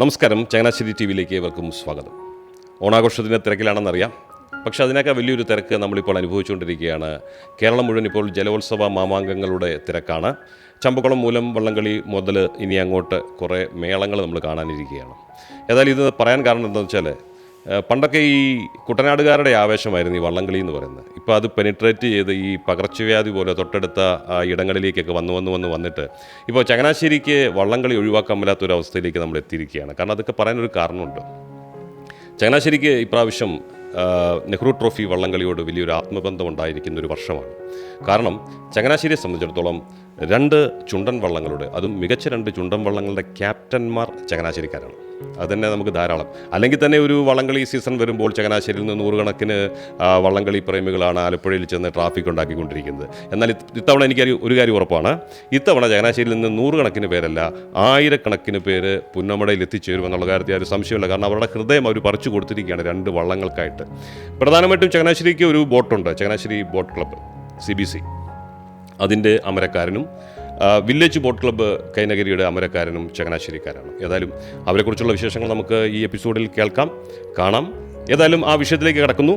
നമസ്കാരം, ചങ്ങനാശ്ശേരി ടി വിയിലേക്ക് ഏവർക്കും സ്വാഗതം. ഓണാഘോഷത്തിൻ്റെ തിരക്കിലാണെന്നറിയാം. പക്ഷേ അതിനൊക്കെ വലിയൊരു തിരക്ക് നമ്മളിപ്പോൾ അനുഭവിച്ചുകൊണ്ടിരിക്കുകയാണ്. കേരളം മുഴുവൻ ഇപ്പോൾ ജലോത്സവ മാമാങ്കങ്ങളുടെ തിരക്കാണ്. ചമ്പക്കുളം മൂലം വള്ളംകളി മുതൽ ഇനി അങ്ങോട്ട് കുറേ മേളങ്ങൾ നമ്മൾ കാണാനിരിക്കുകയാണ്. ഏതായാലും ഇത് പറയാൻ കാരണം എന്താണെന്ന് വെച്ചാൽ പണ്ടൊക്കെ ഈ കുട്ടനാടുകാരുടെ ആവേശമായിരുന്നു ഈ വള്ളംകളി എന്ന് പറയുന്നത്. ഇപ്പോൾ അത് പെനിട്രേറ്റ് ചെയ്ത് ഈ പകർച്ചവ്യാധി പോലെ തൊട്ടടുത്ത ഇടങ്ങളിലേക്കൊക്കെ വന്നിട്ട് ഇപ്പോൾ ചങ്ങനാശ്ശേരിക്ക് വള്ളംകളി ഒഴിവാക്കാൻ മേലാത്തൊരവസ്ഥയിലേക്ക് നമ്മൾ എത്തിയിരിക്കുകയാണ്. കാരണം അതൊക്കെ പറയാനൊരു കാരണമുണ്ട്. ചങ്ങനാശ്ശേരിക്ക് ഇപ്രാവശ്യം നെഹ്റു ട്രോഫി വള്ളംകളിയോട് വലിയൊരു ആത്മബന്ധം ഉണ്ടായിരിക്കുന്ന ഒരു വർഷമാണ്. കാരണം ചങ്ങനാശ്ശേരിയെ സംബന്ധിച്ചിടത്തോളം 2 ചുണ്ടൻ വള്ളങ്ങളുടെ, അതും മികച്ച 2 ചുണ്ടൻ വള്ളങ്ങളുടെ ക്യാപ്റ്റന്മാർ ചങ്ങനാശ്ശേരിക്കാരാണ്. അതുതന്നെ നമുക്ക് ധാരാളം. അല്ലെങ്കിൽ തന്നെ ഒരു വള്ളംകളി സീസൺ വരുമ്പോൾ ചങ്ങനാശ്ശേരിയിൽ നിന്ന് 100 കണക്കിന് വള്ളംകളി പ്രേമികളാണ് ആലപ്പുഴയിൽ ചെന്ന് ട്രാഫിക് ഉണ്ടാക്കിക്കൊണ്ടിരിക്കുന്നത്. എന്നാൽ ഇത്തവണ എനിക്ക് ഒരു കാര്യം ഉറപ്പാണ്. ഇത്തവണ ചങ്ങനാശ്ശേരിയിൽ നിന്ന് 100 കണക്കിന് പേരല്ല, 1000 കണക്കിന് പേര് പുന്നമടയിൽ എത്തിച്ചേരുമെന്നുള്ള കാര്യത്തിൽ ഒരു സംശയമില്ല. കാരണം അവരുടെ ഹൃദയം അവർ പറിച്ചു കൊടുത്തിരിക്കുകയാണ് 2 വള്ളങ്ങൾക്കായിട്ട്. പ്രധാനമായിട്ടും ചങ്ങനാശ്ശേരിക്ക് ഒരു ബോട്ടുണ്ട്, ചങ്ങനാശ്ശേരി ബോട്ട് ക്ലബ്ബ് CBC. അതിൻ്റെ അമരക്കാരനും വില്ലേജ് ബോട്ട് ക്ലബ്ബ് കൈനഗിരിയുടെ അമരക്കാരനും ചങ്ങനാശ്ശേരിക്കാരാണ്. ഏതായാലും അവരെക്കുറിച്ചുള്ള വിശേഷങ്ങൾ നമുക്ക് ഈ എപ്പിസോഡിൽ കാണാം. ഏതായാലും ആ വിഷയത്തിലേക്ക് കടക്കുന്നു.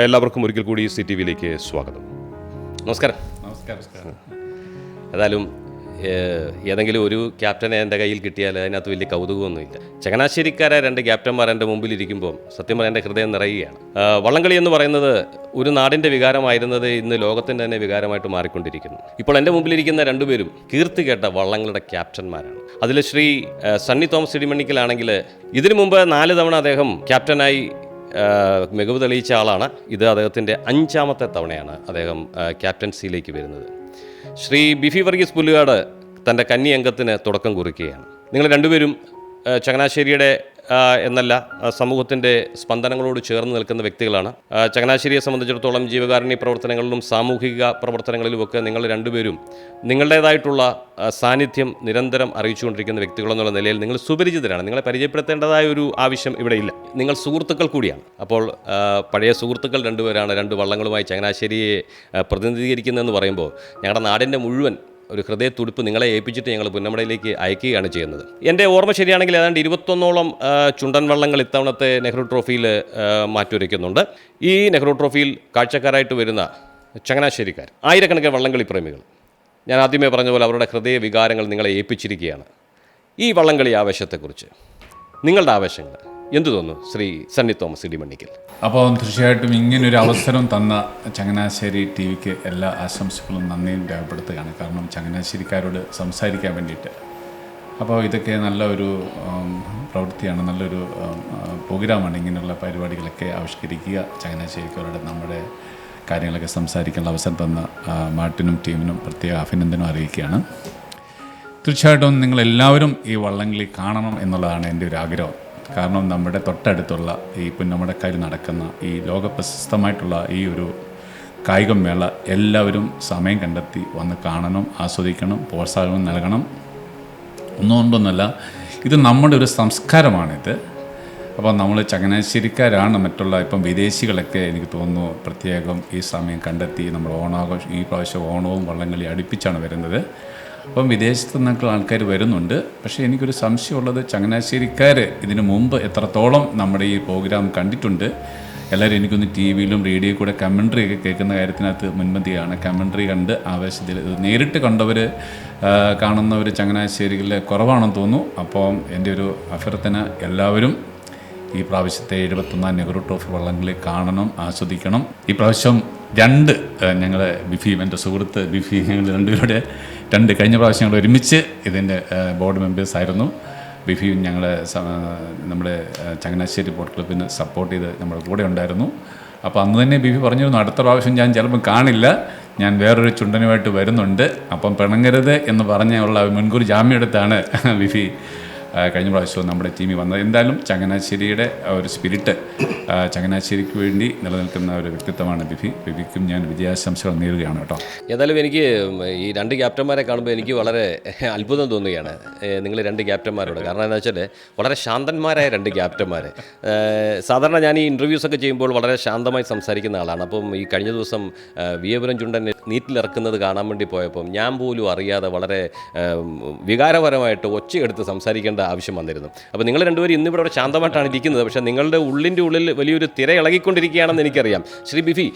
എല്ലാവർക്കും ഒരിക്കൽ കൂടി CTVയിലേക്ക് സ്വാഗതം. നമസ്കാരം. ഏതായാലും ഏതെങ്കിലും ഒരു ക്യാപ്റ്റനെ എൻ്റെ കയ്യിൽ കിട്ടിയാൽ അതിനകത്ത് വലിയ കൗതുകമൊന്നുമില്ല. ചങ്ങനാശ്ശേരിക്കാരെ 2 ക്യാപ്റ്റന്മാർ എൻ്റെ മുമ്പിലിരിക്കുമ്പോൾ സത്യം പറയാൻ എൻ്റെ ഹൃദയം നിറയുകയാണ്. വള്ളംകളി എന്ന് പറയുന്നത് ഒരു നാടിൻ്റെ വികാരമായിരുന്നത് ഇന്ന് ലോകത്തിൻ്റെ തന്നെ വികാരമായിട്ട് മാറിക്കൊണ്ടിരിക്കുന്നു. ഇപ്പോൾ എൻ്റെ മുമ്പിലിരിക്കുന്ന 2 പേരും കീർത്തി കേട്ട വള്ളങ്ങളുടെ ക്യാപ്റ്റന്മാരാണ്. അതിൽ ശ്രീ സണ്ണി തോമസ് ഇടിമണ്ണിക്കലാണെങ്കിൽ ഇതിനു മുമ്പ് 4 തവണ അദ്ദേഹം ക്യാപ്റ്റനായി മികവ് തെളിയിച്ച ആളാണ്. ഇത് അദ്ദേഹത്തിൻ്റെ 5ാമത്തെ തവണയാണ് അദ്ദേഹം ക്യാപ്റ്റൻസിയിലേക്ക് വരുന്നത്. ശ്രീ ബിഫി വർഗീസ് പുല്ലുകാട് തൻ്റെ കന്നി അംഗത്തിന് തുടക്കം കുറിക്കുകയാണ്. നിങ്ങൾ 2 പേരും ചങ്ങനാശ്ശേരിയുടെ എന്നല്ല സമൂഹത്തിൻ്റെ സ്പന്ദനങ്ങളോട് ചേർന്ന് നിൽക്കുന്ന വ്യക്തികളാണ്. ചങ്ങനാശ്ശേരിയെ സംബന്ധിച്ചിടത്തോളം ജീവകാരുണ്യ പ്രവർത്തനങ്ങളിലും സാമൂഹിക പ്രവർത്തനങ്ങളിലുമൊക്കെ നിങ്ങൾ 2 പേരും നിങ്ങളുടേതായിട്ടുള്ള സാന്നിധ്യം നിരന്തരം അറിയിച്ചുകൊണ്ടിരിക്കുന്ന വ്യക്തികളെന്നുള്ള നിലയിൽ നിങ്ങൾ സുപരിചിതരാണ്. നിങ്ങളെ പരിചയപ്പെടുത്തേണ്ടതായ ഒരു ആവശ്യം ഇവിടെയില്ല. നിങ്ങൾ സുഹൃത്തുക്കൾ കൂടിയാണ്. അപ്പോൾ പഴയ സുഹൃത്തുക്കൾ 2 പേരാണ് 2 വള്ളങ്ങളുമായി ചങ്ങനാശ്ശേരിയെ പ്രതിനിധീകരിക്കുന്നതെന്ന് പറയുമ്പോൾ ഞങ്ങളുടെ നാടിൻ്റെ മുഴുവൻ ഒരു ഹൃദയത്തുടിപ്പ് നിങ്ങളെ ഏൽപ്പിച്ചിട്ട് ഞങ്ങൾ പുന്നമടയിലേക്ക് അയക്കുകയാണ് ചെയ്യുന്നത്. എൻ്റെ ഓർമ്മ ശരിയാണെങ്കിൽ ഏതാണ്ട് 21ഓളം ചുണ്ടൻ വള്ളങ്ങൾ ഇത്തവണത്തെ നെഹ്റു ട്രോഫിയിൽ മാറ്റുരയ്ക്കുന്നുണ്ട്. ഈ നെഹ്റു ട്രോഫിയിൽ കാഴ്ചക്കാരായിട്ട് വരുന്ന ചങ്ങനാശ്ശേരിക്കാർ, 1000 കണക്കിന് വള്ളംകളി പ്രേമികൾ, ഞാൻ ആദ്യമേ പറഞ്ഞ പോലെ അവരുടെ ഹൃദയ വികാരങ്ങൾ നിങ്ങളെ ഏൽപ്പിച്ചിരിക്കുകയാണ്. ഈ വള്ളംകളി ആവേശത്തെക്കുറിച്ച് നിങ്ങളുടെ ആവേശങ്ങൾ എന്തു തോന്നുന്നു ശ്രീ സണ്ണി തോമസ് ഇടിമണ്ണിക്കൽ? അപ്പോൾ തീർച്ചയായിട്ടും ഇങ്ങനൊരു അവസരം തന്ന ചങ്ങനാശ്ശേരി TVക്ക് എല്ലാ ആശംസകളും നന്ദിയും രേഖപ്പെടുത്തുകയാണ്. കാരണം ചങ്ങനാശ്ശേരിക്കാരോട് സംസാരിക്കാൻ വേണ്ടിയിട്ട്. അപ്പോൾ ഇതൊക്കെ നല്ല ഒരു പ്രവൃത്തിയാണ്, നല്ലൊരു പ്രോഗ്രാമാണ്. ഇങ്ങനെയുള്ള പരിപാടികളൊക്കെ ആവിഷ്കരിക്കുക, ചങ്ങനാശ്ശേരിക്കാരോട് നമ്മുടെ കാര്യങ്ങളൊക്കെ സംസാരിക്കാനുള്ള അവസരം തന്ന മാർട്ടിനും ടീമിനും പ്രത്യേക അഭിനന്ദനം അറിയിക്കുകയാണ്. തീർച്ചയായിട്ടും നിങ്ങളെല്ലാവരും ഈ വള്ളംകളി കാണണം എന്നുള്ളതാണ് എൻ്റെ ഒരു ആഗ്രഹം. കാരണം നമ്മുടെ തൊട്ടടുത്തുള്ള ഈ പുന്നമടക്കാരിൽ നടക്കുന്ന ഈ ലോക പ്രശസ്തമായിട്ടുള്ള ഈ ഒരു കായികമേള എല്ലാവരും സമയം കണ്ടെത്തി വന്ന് കാണണം, ആസ്വദിക്കണം, പ്രോത്സാഹനം നൽകണം. ഒന്നുകൊണ്ടൊന്നുമല്ല, ഇത് നമ്മുടെ ഒരു സംസ്കാരമാണിത്. അപ്പോൾ നമ്മൾ ചങ്ങനാശ്ശേരിക്കാരാണ് മറ്റുള്ള ഇപ്പം വിദേശികളൊക്കെ എനിക്ക് തോന്നുന്നു പ്രത്യേകം ഈ സമയം കണ്ടെത്തി നമ്മുടെ ഓണാഘോഷം, ഈ പ്രാവശ്യം ഓണവും വള്ളംകളി അടുപ്പിച്ചാണ് വരുന്നത്. അപ്പം വിദേശത്തു നിന്നൊക്കെ ആൾക്കാർ വരുന്നുണ്ട്. പക്ഷേ എനിക്കൊരു സംശയമുള്ളത്, ചങ്ങനാശ്ശേരിക്കാർ ഇതിനു മുമ്പ് എത്രത്തോളം നമ്മുടെ ഈ പ്രോഗ്രാം കണ്ടിട്ടുണ്ട്. എല്ലാവരും എനിക്കൊന്ന് TVയിലും റേഡിയോയിൽ കൂടെ കമൻട്രി ഒക്കെ കേൾക്കുന്ന കാര്യത്തിനകത്ത് മുൻപന്തിയാണ്. കമൻട്രി കണ്ട് ആവേശത്തിൽ നേരിട്ട് കണ്ടവർ കാണുന്നവർ ചങ്ങനാശ്ശേരികളിൽ കുറവാണെന്ന് തോന്നുന്നു. അപ്പം എൻ്റെ ഒരു അഭ്യർത്ഥന, എല്ലാവരും ഈ പ്രാവശ്യത്തെ 71ാം നെഹ്റു ട്രോഫി വള്ളംകളി കാണണം, ആസ്വദിക്കണം. ഈ പ്രാവശ്യം 2 ഞങ്ങൾ ബിഫി, എൻ്റെ സുഹൃത്ത് ബിഫി, ഞങ്ങൾ 2 പേരുടെ കഴിഞ്ഞ പ്രാവശ്യം ഞങ്ങൾ ഒരുമിച്ച് ഇതിൻ്റെ ബോർഡ് മെമ്പേഴ്സായിരുന്നു. ബിഫിയും നമ്മുടെ ചങ്ങനാശ്ശേരി ബോട്ട് ക്ലബ്ബിന് സപ്പോർട്ട് ചെയ്ത് നമ്മുടെ കൂടെ ഉണ്ടായിരുന്നു. അപ്പോൾ അന്ന് തന്നെ ബിഫി പറഞ്ഞിരുന്നു, അടുത്ത പ്രാവശ്യം ഞാൻ ചിലപ്പം കാണില്ല, ഞാൻ വേറൊരു ചുണ്ടനുമായിട്ട് വരുന്നുണ്ട്, അപ്പം പിണങ്ങരുത് എന്ന് പറഞ്ഞുള്ള മുൻകൂർ ജാമ്യം എടുത്താണ് ബിഫി കഴിഞ്ഞ പ്രാവശ്യവും നമ്മുടെ ടീമിൽ വന്നത്. എന്തായാലും ചങ്ങനാശ്ശേരിയുടെ ഒരു സ്പിരിറ്റ്, ചങ്ങനാശ്ശേരിക്ക് വേണ്ടി നിലനിൽക്കുന്ന ഒരു വ്യക്തിത്വമാണ് ബിഫിക്കും ഞാൻ വിജയാശംസകൾ നേരുകയാണ് കേട്ടോ. ഏതായാലും എനിക്ക് ഈ 2 ക്യാപ്റ്റന്മാരെ കാണുമ്പോൾ എനിക്ക് വളരെ അത്ഭുതം തോന്നുകയാണ് നിങ്ങൾ 2 ക്യാപ്റ്റന്മാരോട്. കാരണം എന്താ വെച്ചാൽ വളരെ ശാന്തന്മാരായ 2 ക്യാപ്റ്റന്മാർ. സാധാരണ ഞാൻ ഈ ഇൻ്റർവ്യൂസൊക്കെ ചെയ്യുമ്പോൾ വളരെ ശാന്തമായി സംസാരിക്കുന്ന ആളാണ്. അപ്പം ഈ കഴിഞ്ഞ ദിവസം വിയപുരം ചുണ്ടൻ നീറ്റിലിറക്കുന്നത് കാണാൻ വേണ്ടി പോയപ്പം ഞാൻ പോലും അറിയാതെ വളരെ വികാരപരമായിട്ട് ഒച്ചയെടുത്ത് സംസാരിക്കേണ്ട ആവശ്യം വന്നിരുന്നു. അപ്പോൾ നിങ്ങൾ രണ്ടുപേരും ഇന്നിവിടെ അവിടെ ശാന്തമായിട്ടാണ് ഇരിക്കുന്നത്, പക്ഷേ നിങ്ങളുടെ ഉള്ളിൻ്റെ ഉള്ളിൽ വലിയൊരു തിര ഇളകിക്കൊണ്ടിരിക്കുകയാണെന്ന് എനിക്കറിയാം. ശ്രീ ബിഫി,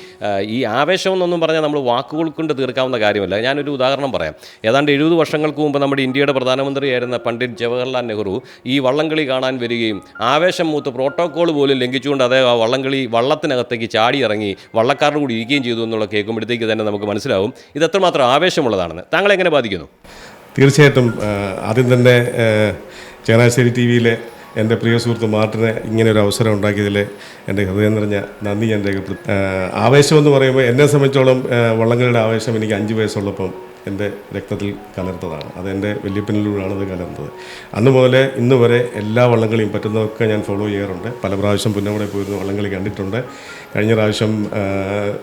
ഈ ആവേശം എന്നൊന്നും പറഞ്ഞാൽ നമ്മൾ വാക്കുകൾ കൊണ്ട് തീർക്കാവുന്ന കാര്യമല്ല. ഞാനൊരു ഉദാഹരണം പറയാം. ഏതാണ്ട് 70 വർഷങ്ങൾക്ക് മുമ്പ് നമ്മുടെ ഇന്ത്യയുടെ പ്രധാനമന്ത്രിയായിരുന്ന പണ്ഡിറ്റ് ജവഹർലാൽ നെഹ്റു ഈ വള്ളംകളി കാണാൻ വരികയും ആവേശം മൂത്ത് പ്രോട്ടോക്കോൾ പോലും ലംഘിച്ചുകൊണ്ട് അതേ ആ വള്ളത്തിനകത്തേക്ക് ചാടി ഇറങ്ങി വള്ളക്കാരുടെ കൂടി ഇരിക്കുകയും ചെയ്തു എന്നുള്ള കേൾക്കുമ്പോഴത്തേക്ക് തന്നെ നമുക്ക് മനസ്സിലാവും ഇത് എത്രമാത്രം ആവേശമുള്ളതാണെന്ന്. താങ്കളെ എങ്ങനെ ബാധിക്കുന്നു? തീർച്ചയായിട്ടും ആദ്യം തന്നെ ചങ്ങനാശ്ശേരി ടി വിയിലെ എൻ്റെ പ്രിയ സുഹൃത്ത് മാർട്ടിന് ഇങ്ങനെ ഒരു അവസരം ഉണ്ടാക്കിയതിൽ എൻ്റെ ഹൃദയം നിറഞ്ഞ നന്ദി ഞാൻ രേഖപ്പെടുത്തി. ആവേശം എന്ന് പറയുമ്പോൾ എന്നെ സംബന്ധിച്ചോളം വള്ളങ്ങളുടെ ആവേശം എനിക്ക് 5 വയസ്സുള്ളപ്പം എൻ്റെ രക്തത്തിൽ കലർത്തതാണ്. അതെൻ്റെ വല്യപ്പനിലൂടെയാണ് അത് കലർന്നത്. അന്ന് മുതൽ ഇന്ന് വരെ എല്ലാ വള്ളംകളിയും പറ്റുന്നതൊക്കെ ഞാൻ ഫോളോ ചെയ്യാറുണ്ട്. പല പ്രാവശ്യം പുന്നമട പോയിരുന്ന വള്ളംകളി കണ്ടിട്ടുണ്ട്. കഴിഞ്ഞ പ്രാവശ്യം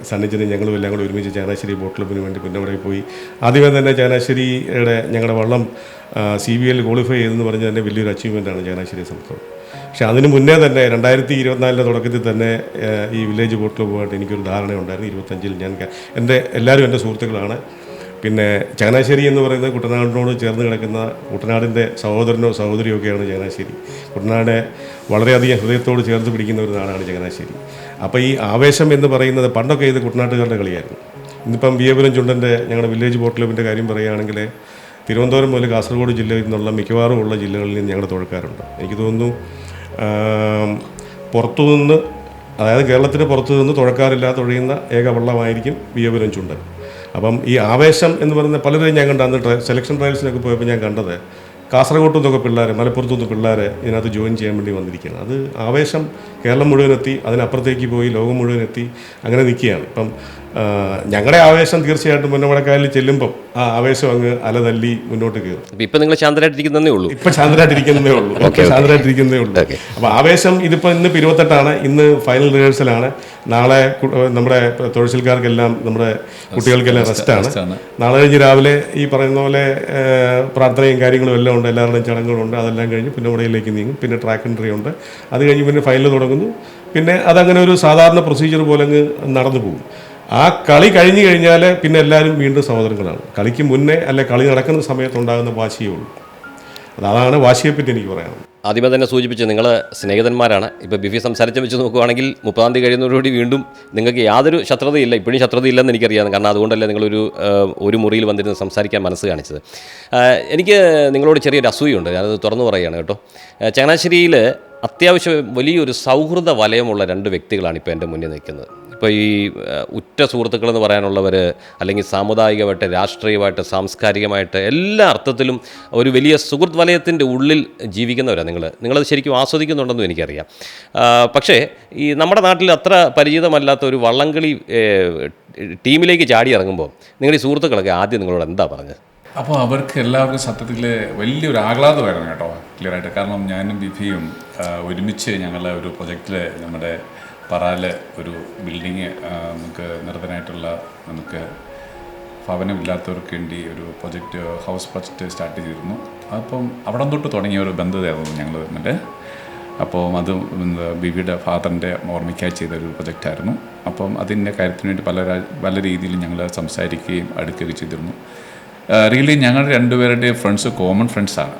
സണ്ണിച്ചനും ഞങ്ങളും എല്ലാം കൂടി ഒരുമിച്ച് ചങ്ങനാശ്ശേരി ബോട്ട് ക്ലബിന് വേണ്ടി പുന്നമടയിൽ പോയി. ആദ്യമേ തന്നെ ചങ്ങനാശ്ശേരിയുടെ ഞങ്ങളുടെ വള്ളം CBL ക്വാളിഫൈ ചെയ്തെന്ന് പറഞ്ഞാൽ തന്നെ വലിയൊരു അച്ചീവ്മെൻറ്റാണ് ചങ്ങനാശ്ശേരിയെ സംബന്ധിച്ചത്. പക്ഷേ അതിന് മുന്നേ തന്നെ 2024 തുടക്കത്തിൽ തന്നെ ഈ വില്ലേജ് ബോട്ട് ക്ലബ്ബുമായിട്ട് എനിക്കൊരു ധാരണയുണ്ടായിരുന്നു. 25 ഞാൻ എല്ലാവരും എൻ്റെ സുഹൃത്തുക്കളാണ്. പിന്നെ ചങ്ങനാശ്ശേരി എന്ന് പറയുന്നത് കുട്ടനാടിനോട് ചേർന്ന് കിടക്കുന്ന കുട്ടനാടിൻ്റെ സഹോദരനോ സഹോദരിയോ ഒക്കെയാണ് ചങ്ങനാശ്ശേരി. കുട്ടനാട് വളരെയധികം ഹൃദയത്തോട് ചേർത്ത് പിടിക്കുന്ന ഒരു നാടാണ് ചങ്ങനാശ്ശേരി. അപ്പോൾ ഈ ആവേശം എന്ന് പറയുന്നത് പണ്ടൊക്കെ ഇത് കുട്ടനാട്ടുകാരുടെ കളിയായിരുന്നു. ഇന്നിപ്പം വിയപുരം ചുണ്ടൻ്റെ ഞങ്ങളുടെ വില്ലേജ് ബോട്ട് ക്ലബിൻ്റെ കാര്യം പറയുകയാണെങ്കിൽ തിരുവനന്തപുരം മുതൽ കാസർഗോഡ് ജില്ലയിൽ നിന്നുള്ള മിക്കവാറും ഉള്ള ജില്ലകളിൽ നിന്ന് ഞങ്ങളുടെ തുഴക്കാരുണ്ട്. എനിക്ക് തോന്നുന്നു പുറത്തുനിന്ന്, അതായത് കേരളത്തിന് പുറത്തു നിന്ന് തുഴക്കാരില്ലാതെ തുഴയുന്ന ഏക വള്ളമായിരിക്കും വിയപുരം ചുണ്ടൻ. അപ്പം ഈ ആവേശം എന്ന് പറയുന്ന പലരെയും ഞാൻ കണ്ട അന്ന് സെലക്ഷൻ ട്രയൽസിനൊക്കെ പോയപ്പോൾ ഞാൻ കണ്ടത് കാസർഗോഡ് നിന്നൊക്കെ പിള്ളേർ, മലപ്പുറത്തു നിന്ന് പിള്ളേർ ഇതിനകത്ത് ജോയിൻ ചെയ്യാൻ വേണ്ടി വന്നിരിക്കുകയാണ്. അത് ആവേശം കേരളം മുഴുവനെത്തി, അതിനപ്പുറത്തേക്ക് പോയി ലോകം മുഴുവനെത്തി, അങ്ങനെ നിൽക്കുകയാണ്. ഇപ്പം ഞങ്ങളുടെ ആവേശം തീർച്ചയായിട്ടും പുന്നമടക്കായലിൽ ചെല്ലുമ്പം ആ ആവേശം അങ്ങ് അലതല്ലി മുന്നോട്ട് കയറും. ഇപ്പം നിങ്ങൾ ശാന്തരായിട്ടിരിക്കുന്നതേ ഉള്ളൂ. ഇപ്പം ശാന്തരായിട്ടിരിക്കുന്നതേ ഉള്ളൂ. അപ്പോൾ ആവേശം ഇതിപ്പോൾ ഇന്ന് 28ആണ്. ഇന്ന് ഫൈനൽ റിഹേഴ്സലാണ്. നാളെ നമ്മുടെ തൊഴിൽക്കാർക്കെല്ലാം, നമ്മുടെ കുട്ടികൾക്കെല്ലാം റെസ്റ്റാണ്. നാളെ കഴിഞ്ഞ് രാവിലെ ഈ പറയുന്ന പോലെ പ്രാർത്ഥനയും കാര്യങ്ങളും എല്ലാം ഉണ്ട്, എല്ലാവരുടെയും ചടങ്ങുകളുണ്ട്. അതെല്ലാം കഴിഞ്ഞ് പുന്നമടയിലേക്ക് നീങ്ങും. പിന്നെ ട്രാക്ക് എൻട്രി ഉണ്ട്. അത് കഴിഞ്ഞ് പിന്നെ ഫൈനൽ തുടങ്ങുന്നു. പിന്നെ അതങ്ങനെ ഒരു സാധാരണ പ്രൊസീജിയർ പോലെ അങ്ങ് നടന്നു പോകും. ആ കളി കഴിഞ്ഞ് കഴിഞ്ഞാൽ പിന്നെ എല്ലാവരും വീണ്ടും സഹോദരങ്ങളാണ്. കളിക്ക് മുന്നേ അല്ലെ കളി നടക്കുന്ന സമയത്തുണ്ടാകുന്ന വാശിയേ ഉള്ളൂ. അതാണ് വാശിയെപ്പറ്റി എനിക്ക് പറയാനുള്ളത്. ആദ്യമേ തന്നെ സൂചിപ്പിച്ച് നിങ്ങൾ സ്നേഹിതന്മാരാണ്. ഇപ്പോൾ ബിഫി സംസാരിച്ച് വെച്ച് നോക്കുകയാണെങ്കിൽ 30-ാം തീയതി കഴിയുന്നതോടുകൂടി വീണ്ടും നിങ്ങൾക്ക് യാതൊരു ശത്രുതയില്ല. ഇപ്പോഴും ശത്രുതയില്ലെന്ന് എനിക്കറിയാം. കാരണം അതുകൊണ്ടല്ലേ നിങ്ങളൊരു മുറിയിൽ വന്നിരുന്ന് സംസാരിക്കാൻ മനസ്സ് കാണിച്ചത്. എനിക്ക് നിങ്ങളോട് ചെറിയൊരു അസൂയുണ്ട്. ഞാനത് തുറന്നു പറയുകയാണ് കേട്ടോ. ചങ്ങനാശ്ശേരിയിൽ അത്യാവശ്യം വലിയൊരു സൗഹൃദ വലയമുള്ള 2 വ്യക്തികളാണ് ഇപ്പോൾ എൻ്റെ മുന്നിൽ നിൽക്കുന്നത്. ഇപ്പോൾ ഈ ഉറ്റ സുഹൃത്തുക്കളെന്ന് പറയാനുള്ളവർ, അല്ലെങ്കിൽ സാമുദായികമായിട്ട്, രാഷ്ട്രീയമായിട്ട്, സാംസ്കാരികമായിട്ട് എല്ലാ അർത്ഥത്തിലും ഒരു വലിയ സുഹൃത്ത് വലയത്തിൻ്റെ ഉള്ളിൽ ജീവിക്കുന്നവരാണ് നിങ്ങളത് ശരിക്കും ആസ്വദിക്കുന്നുണ്ടെന്നും എനിക്കറിയാം. പക്ഷേ ഈ നമ്മുടെ നാട്ടിൽ അത്ര പരിചിതമല്ലാത്ത ഒരു വള്ളംകളി ടീമിലേക്ക് ചാടി ഇറങ്ങുമ്പോൾ നിങ്ങൾ ഈ സുഹൃത്തുക്കളൊക്കെ ആദ്യം നിങ്ങളോട് എന്താ പറഞ്ഞത്? അപ്പോൾ അവർക്ക് എല്ലാവർക്കും സത്യത്തിൽ വലിയൊരു ആഹ്ലാദമായിരുന്നു കേട്ടോ, ക്ലിയറായിട്ട്. കാരണം ഞാനും ബിഫിയും ഒരുമിച്ച് ഞങ്ങളുടെ ഒരു പ്രൊജക്റ്റിൽ നമ്മുടെ പറാല് ഒരു ബിൽഡിങ് നമുക്ക് നിർദ്ധനായിട്ടുള്ള, നമുക്ക് ഭവനമില്ലാത്തവർക്ക് വേണ്ടി ഒരു പ്രൊജക്റ്റ്, ഹൗസ് പ്രൊജക്റ്റ് സ്റ്റാർട്ട് ചെയ്തിരുന്നു. അപ്പം അവിടെ തൊട്ട് തുടങ്ങിയ ഒരു ബന്ധതയായിരുന്നു ഞങ്ങൾ തമ്മിൽ. അപ്പോൾ അത് ബിബിയുടെ ഫാദറിൻ്റെ ഓർമ്മയ്ക്കായി ചെയ്തൊരു പ്രൊജക്റ്റായിരുന്നു. അപ്പം അതിൻ്റെ കാര്യത്തിന് വേണ്ടി പല രീതിയിലും ഞങ്ങൾ സംസാരിക്കുകയും അടുക്കുകയും ചെയ്തിരുന്നു. റിയലി ഞങ്ങൾ രണ്ടുപേരുടെയും ഫ്രണ്ട്സ് കോമൺ ഫ്രണ്ട്സാണ്.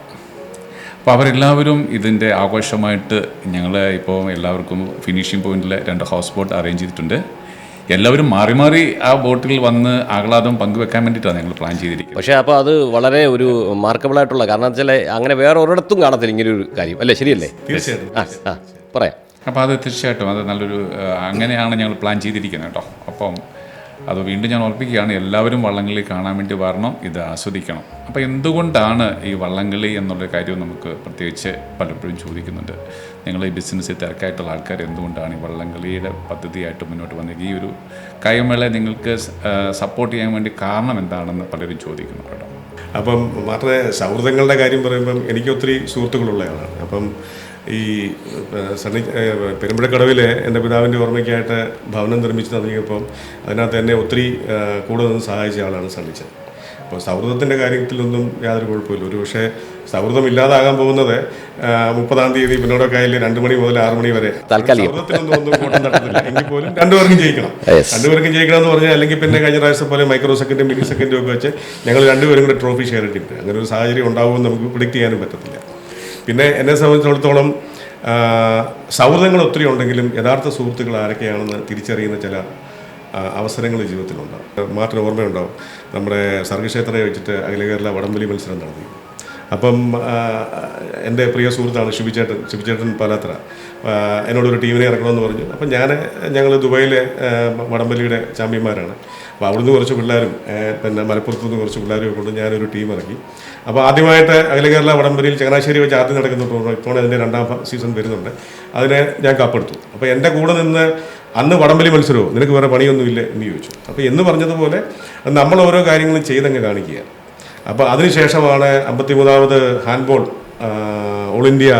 അപ്പോൾ അവരെല്ലാവരും ഇതിൻ്റെ ആഘോഷമായിട്ട് ഞങ്ങൾ ഇപ്പോൾ എല്ലാവർക്കും ഫിനിഷിംഗ് പോയിന്റിൽ 2 ഹൗസ് ബോട്ട് അറേഞ്ച് ചെയ്തിട്ടുണ്ട്. എല്ലാവരും മാറി മാറി ആ ബോട്ടിൽ വന്ന് ആഹ്ലാദം പങ്കുവെക്കാൻ വേണ്ടിയിട്ടാണ് ഞങ്ങൾ പ്ലാൻ ചെയ്തിരിക്കുന്നത്. പക്ഷേ അപ്പോൾ അത് വളരെ ഒരു മാർക്കബിളായിട്ടുള്ള, കാരണം വെച്ചാൽ അങ്ങനെ വേറെ ഒരിടത്തും കാണത്തില്ല ഇങ്ങനൊരു കാര്യം, അല്ലേ? ശരിയല്ലേ? തീർച്ചയായിട്ടും പറയാം. അപ്പോൾ അത് തീർച്ചയായിട്ടും അത് നല്ലൊരു, അങ്ങനെയാണ് ഞങ്ങൾ പ്ലാൻ ചെയ്തിരിക്കുന്നത് കേട്ടോ. അപ്പം അത് വീണ്ടും ഞാൻ ഓർപ്പിക്കുകയാണ്, എല്ലാവരും വള്ളംകളി കാണാൻ വേണ്ടി വരണം, ഇത് ആസ്വദിക്കണം. അപ്പോൾ എന്തുകൊണ്ടാണ് ഈ വള്ളംകളി എന്നുള്ള കാര്യം നമുക്ക് പ്രത്യേകിച്ച് പലപ്പോഴും ചോദിക്കുന്നുണ്ട്. നിങ്ങൾ ഈ ബിസിനസ്സിൽ തിരക്കായിട്ടുള്ള ആൾക്കാർ എന്തുകൊണ്ടാണ് ഈ വള്ളംകളിയുടെ പദ്ധതിയായിട്ട് മുന്നോട്ട് വന്നത്? ഈ ഒരു കായികമേള നിങ്ങൾക്ക് സപ്പോർട്ട് ചെയ്യാൻ വേണ്ടി കാരണം എന്താണെന്ന് പലരും ചോദിക്കുന്നു കേട്ടോ. അപ്പം മാത്രമേ സൗഹൃദങ്ങളുടെ കാര്യം പറയുമ്പം എനിക്ക് ഒത്തിരി സുഹൃത്തുക്കളുള്ളതാണ്. അപ്പം ഈ പെരുമ്പഴക്കടവിൽ എൻ്റെ പിതാവിൻ്റെ ഓർമ്മയ്ക്കായിട്ട് ഭവനം നിർമ്മിച്ച് തുടങ്ങിയപ്പം അതിനകത്ത് എന്നെ ഒത്തിരി കൂടെ നിന്ന് സഹായിച്ച ആളാണ് സണ്ണിച്ചൻ. അപ്പോൾ സൗഹൃദത്തിൻ്റെ കാര്യത്തിലൊന്നും യാതൊരു കുഴപ്പമില്ല. ഒരു പക്ഷേ സൗഹൃദം ഇല്ലാതാകാൻ പോകുന്നത് 30-ാം തീയതി പിന്നോടൊക്കെയിൽ 2 മണി മുതൽ 6 മണി വരെ സൗഹൃദത്തിനൊന്നും ഒന്നും കൂട്ടം തട്ടത്തില്ല. എങ്കിൽ പോലും രണ്ടുപേർക്കും ജയിക്കണം എന്ന് പറഞ്ഞാൽ, അല്ലെങ്കിൽ പിന്നെ കഴിഞ്ഞ പ്രാവശ്യം പോലെ മൈക്രോ സെക്കൻഡും മിനി സെക്കൻഡും ഒക്കെ വെച്ച് ഞങ്ങൾ രണ്ടുപേരും കൂടെ ട്രോഫി ഷെയർ ഇട്ടിട്ട് അങ്ങനെ ഒരു സാഹചര്യം ഉണ്ടാവുമെന്ന് നമുക്ക് പ്രിഡിക്റ്റ് ചെയ്യാനും പറ്റത്തില്ല. പിന്നെ എന്നെ സംബന്ധിച്ചിടത്തോളം സൗഹൃദങ്ങൾ ഒത്തിരി ഉണ്ടെങ്കിലും യഥാർത്ഥ സുഹൃത്തുക്കൾ ആരൊക്കെയാണെന്ന് തിരിച്ചറിയുന്ന ചില അവസരങ്ങൾ ജീവിതത്തിലുണ്ടാവും. മാർട്ടിന് ഓർമ്മയുണ്ടാവും, നമ്മുടെ സർഗക്ഷേത്രയെ വെച്ചിട്ട് അഖില കേരള വടംവലി മത്സരം നടത്തി. അപ്പം എൻ്റെ പ്രിയ സുഹൃത്താണ് ശിബിച്ചേട്ടൻ പാലാത്ര എന്നോടൊരു ടീമിനെ ഇറക്കണമെന്ന് പറഞ്ഞു. അപ്പം ഞങ്ങൾ ദുബായിലെ വടംവലിയുടെ ചാമ്പ്യന്മാരാണ്. അപ്പോൾ അവിടുന്ന് കുറച്ച് പിള്ളേരും പിന്നെ മലപ്പുറത്തുനിന്ന് കുറച്ച് പിള്ളേരും കൊണ്ട് ഞാനൊരു ടീം ഇറക്കി. അപ്പോൾ ആദ്യമായിട്ട് അഖില കേരള വടംവലിയിൽ ചങ്ങനാശ്ശേരി വെച്ച് ആദ്യം നടക്കുന്ന ടൂർണമെൻറ്റ്, ഇപ്പോൾ അതിൻ്റെ 2ാം സീസൺ വരുന്നുണ്ട്, അതിനെ ഞാൻ കപ്പെടുത്തു. അപ്പോൾ എൻ്റെ കൂടെ നിന്ന് അന്ന് വടംവലി മത്സരമോ നിനക്ക് വേറെ പണിയൊന്നുമില്ല എന്ന് ചോദിച്ചു. അപ്പോൾ എന്ന് പറഞ്ഞതുപോലെ നമ്മൾ ഓരോ കാര്യങ്ങളും ചെയ്തങ്ങ് കാണിക്കുക. അപ്പോൾ അതിനുശേഷമാണ് 53ാമത് handball all India